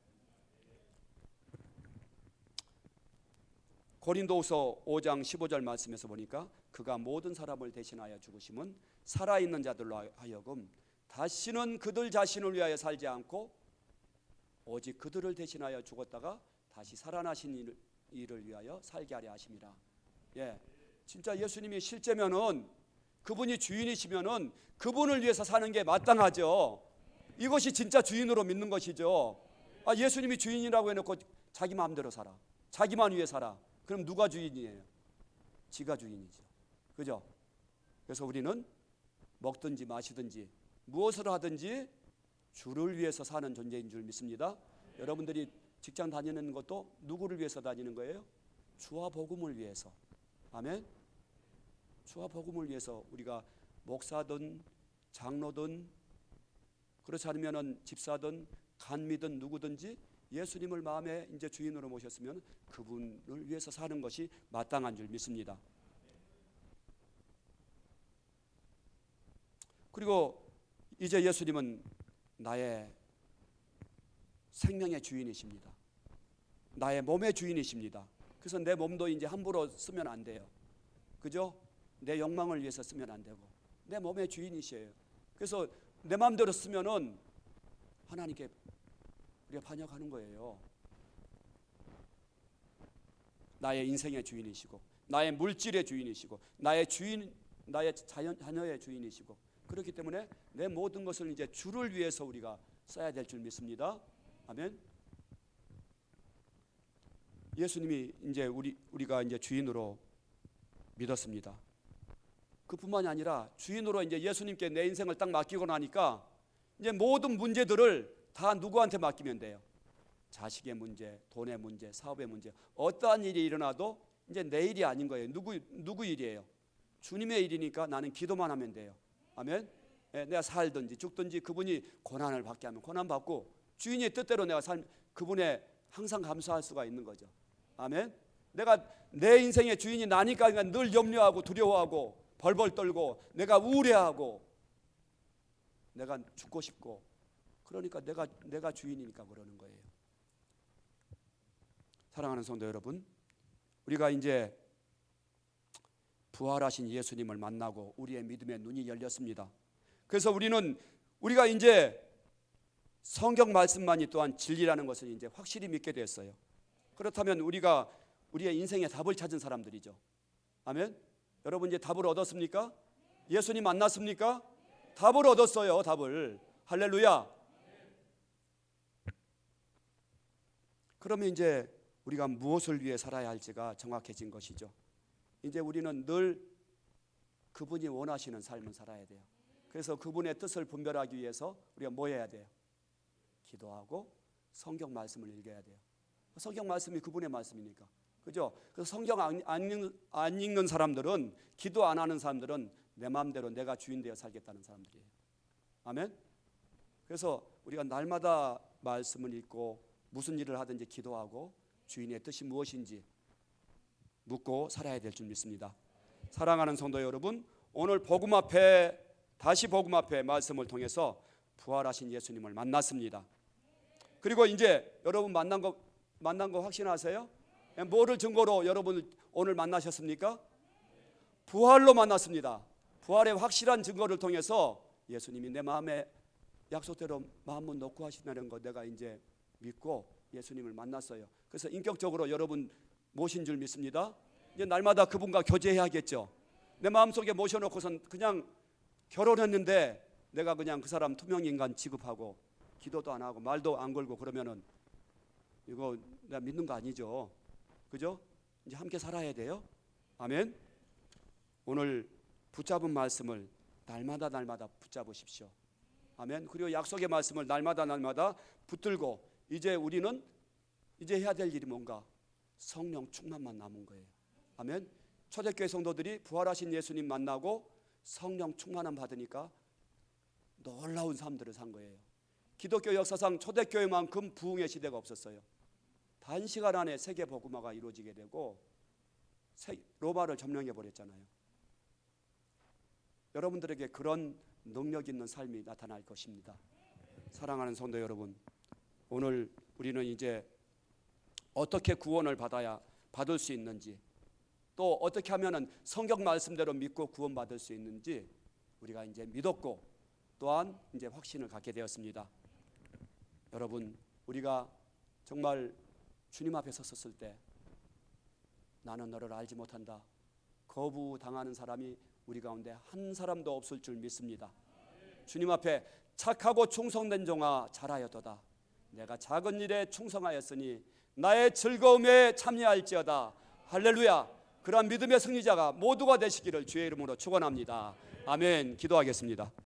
고린도후서 5장 15절 말씀에서 보니까 그가 모든 사람을 대신하여 죽으심은 살아있는 자들로 하여금 다시는 그들 자신을 위하여 살지 않고 오직 그들을 대신하여 죽었다가 다시 살아나신 이를 위하여 살게 하려 하심이라. 진짜 예수님이 실제면은, 그분이 주인이시면은 그분을 위해서 사는 게 마땅하죠. 이것이 진짜 주인으로 믿는 것이죠. 예수님이 주인이라고 해놓고 자기 마음대로 살아, 자기만 위해 살아. 그럼 누가 주인이에요? 지가 주인이죠. 그죠? 그래서 우리는 먹든지 마시든지 무엇을 하든지 주를 위해서 사는 존재인 줄 믿습니다. 여러분들이 직장 다니는 것도 누구를 위해서 다니는 거예요? 주와 복음을 위해서. 아멘. 주와 복음을 위해서 우리가 목사든 장로든 그렇지 않으면 집사든 간미든 누구든지 예수님을 마음에 이제 주인으로 모셨으면 그분을 위해서 사는 것이 마땅한 줄 믿습니다. 그리고 이제 예수님은 나의 생명의 주인이십니다. 나의 몸의 주인이십니다. 그래서 내 몸도 이제 함부로 쓰면 안 돼요. 그죠? 내 욕망을 위해서 쓰면 안 되고 내 몸의 주인이시에요. 그래서 내 마음대로 쓰면은 하나님께 우리가 반역하는 거예요. 나의 인생의 주인이시고 나의 물질의 주인이시고 나의 자녀의 주인이시고, 그렇기 때문에 내 모든 것을 이제 주를 위해서 우리가 써야 될 줄 믿습니다. 아멘. 예수님이 이제 우리가 이제 주인으로 믿었습니다. 그뿐만이 아니라 주인으로 이제 예수님께 내 인생을 딱 맡기고 나니까 이제 모든 문제들을 다 누구한테 맡기면 돼요? 자식의 문제, 돈의 문제, 사업의 문제, 어떠한 일이 일어나도 이제 내 일이 아닌 거예요. 누구 일이에요? 주님의 일이니까 나는 기도만 하면 돼요. 아멘. 내가 살든지 죽든지 그분이 고난을 받게 하면 고난 받고, 주인의 뜻대로 내가 그분에 항상 감사할 수가 있는 거죠. 아멘. 내가 내 인생의 주인이 나니까 늘 염려하고 두려워하고 벌벌 떨고 내가 우울해하고 내가 죽고 싶고, 그러니까 내가 주인이니까 그러는 거예요. 사랑하는 성도 여러분, 우리가 이제 부활하신 예수님을 만나고 우리의 믿음의 눈이 열렸습니다. 그래서 우리가 이제 성경 말씀만이 또한 진리라는 것을 이제 확실히 믿게 됐어요. 그렇다면 우리가 우리의 인생의 답을 찾은 사람들이죠. 아멘. 여러분 이제 답을 얻었습니까? 예수님 만났습니까? 답을 얻었어요. 답을. 할렐루야. 그러면 이제 우리가 무엇을 위해 살아야 할지가 정확해진 것이죠. 이제 우리는 늘 그분이 원하시는 삶을 살아야 돼요. 그래서 그분의 뜻을 분별하기 위해서 우리가 뭐 해야 돼요? 기도하고 성경 말씀을 읽어야 돼요. 성경 말씀이 그분의 말씀이니까. 그죠? 그래서 성경 안 읽는 사람들은, 기도 안 하는 사람들은 내 마음대로 내가 주인 되어 살겠다는 사람들이에요. 아멘. 그래서 우리가 날마다 말씀을 읽고 무슨 일을 하든지 기도하고 주인의 뜻이 무엇인지 묻고 살아야 될 줄 믿습니다. 사랑하는 성도 여러분, 오늘 다시 복음 앞에 말씀을 통해서 부활하신 예수님을 만났습니다. 그리고 이제 여러분 만난 거 확신하세요? 뭐를 증거로 여러분 오늘 만나셨습니까? 부활로 만났습니다. 부활의 확실한 증거를 통해서 예수님이 내 마음에 약속대로 마음을 놓고 하신다는 거 내가 이제 믿고 예수님을 만났어요. 그래서 인격적으로 여러분 모신 줄 믿습니다. 이제 날마다 그분과 교제해야겠죠. 내 마음속에 모셔놓고선 그냥 결혼했는데 내가 그냥 그 사람 투명인간 취급하고 기도도 안 하고 말도 안 걸고 그러면은 이거 내가 믿는 거 아니죠. 그죠? 이제 함께 살아야 돼요. 아멘. 오늘 붙잡은 말씀을 날마다 붙잡으십시오. 아멘. 그리고 약속의 말씀을 날마다 붙들고 이제 우리는 이제 해야 될 일이 뭔가? 성령 충만만 남은 거예요. 아멘. 초대교회 성도들이 부활하신 예수님 만나고 성령 충만함 받으니까 놀라운 삶들을 산 거예요. 기독교 역사상 초대교회만큼 부흥의 시대가 없었어요. 단시간 안에 세계 복음화가 이루어지게 되고 로마를 점령해 버렸잖아요. 여러분들에게 그런 능력 있는 삶이 나타날 것입니다. 사랑하는 성도 여러분, 오늘 우리는 이제 어떻게 구원을 받을 수 있는지, 또 어떻게 하면은 성경 말씀대로 믿고 구원받을 수 있는지 우리가 이제 믿었고 또한 이제 확신을 갖게 되었습니다. 여러분, 우리가 정말 주님 앞에 섰을 때 나는 너를 알지 못한다 거부당하는 사람이 우리 가운데 한 사람도 없을 줄 믿습니다. 주님 앞에 착하고 충성된 종아 잘하였도다. 내가 작은 일에 충성하였으니 나의 즐거움에 참여할지어다. 할렐루야. 그러한 믿음의 승리자가 모두가 되시기를 주의 이름으로 축원합니다. 아멘. 기도하겠습니다.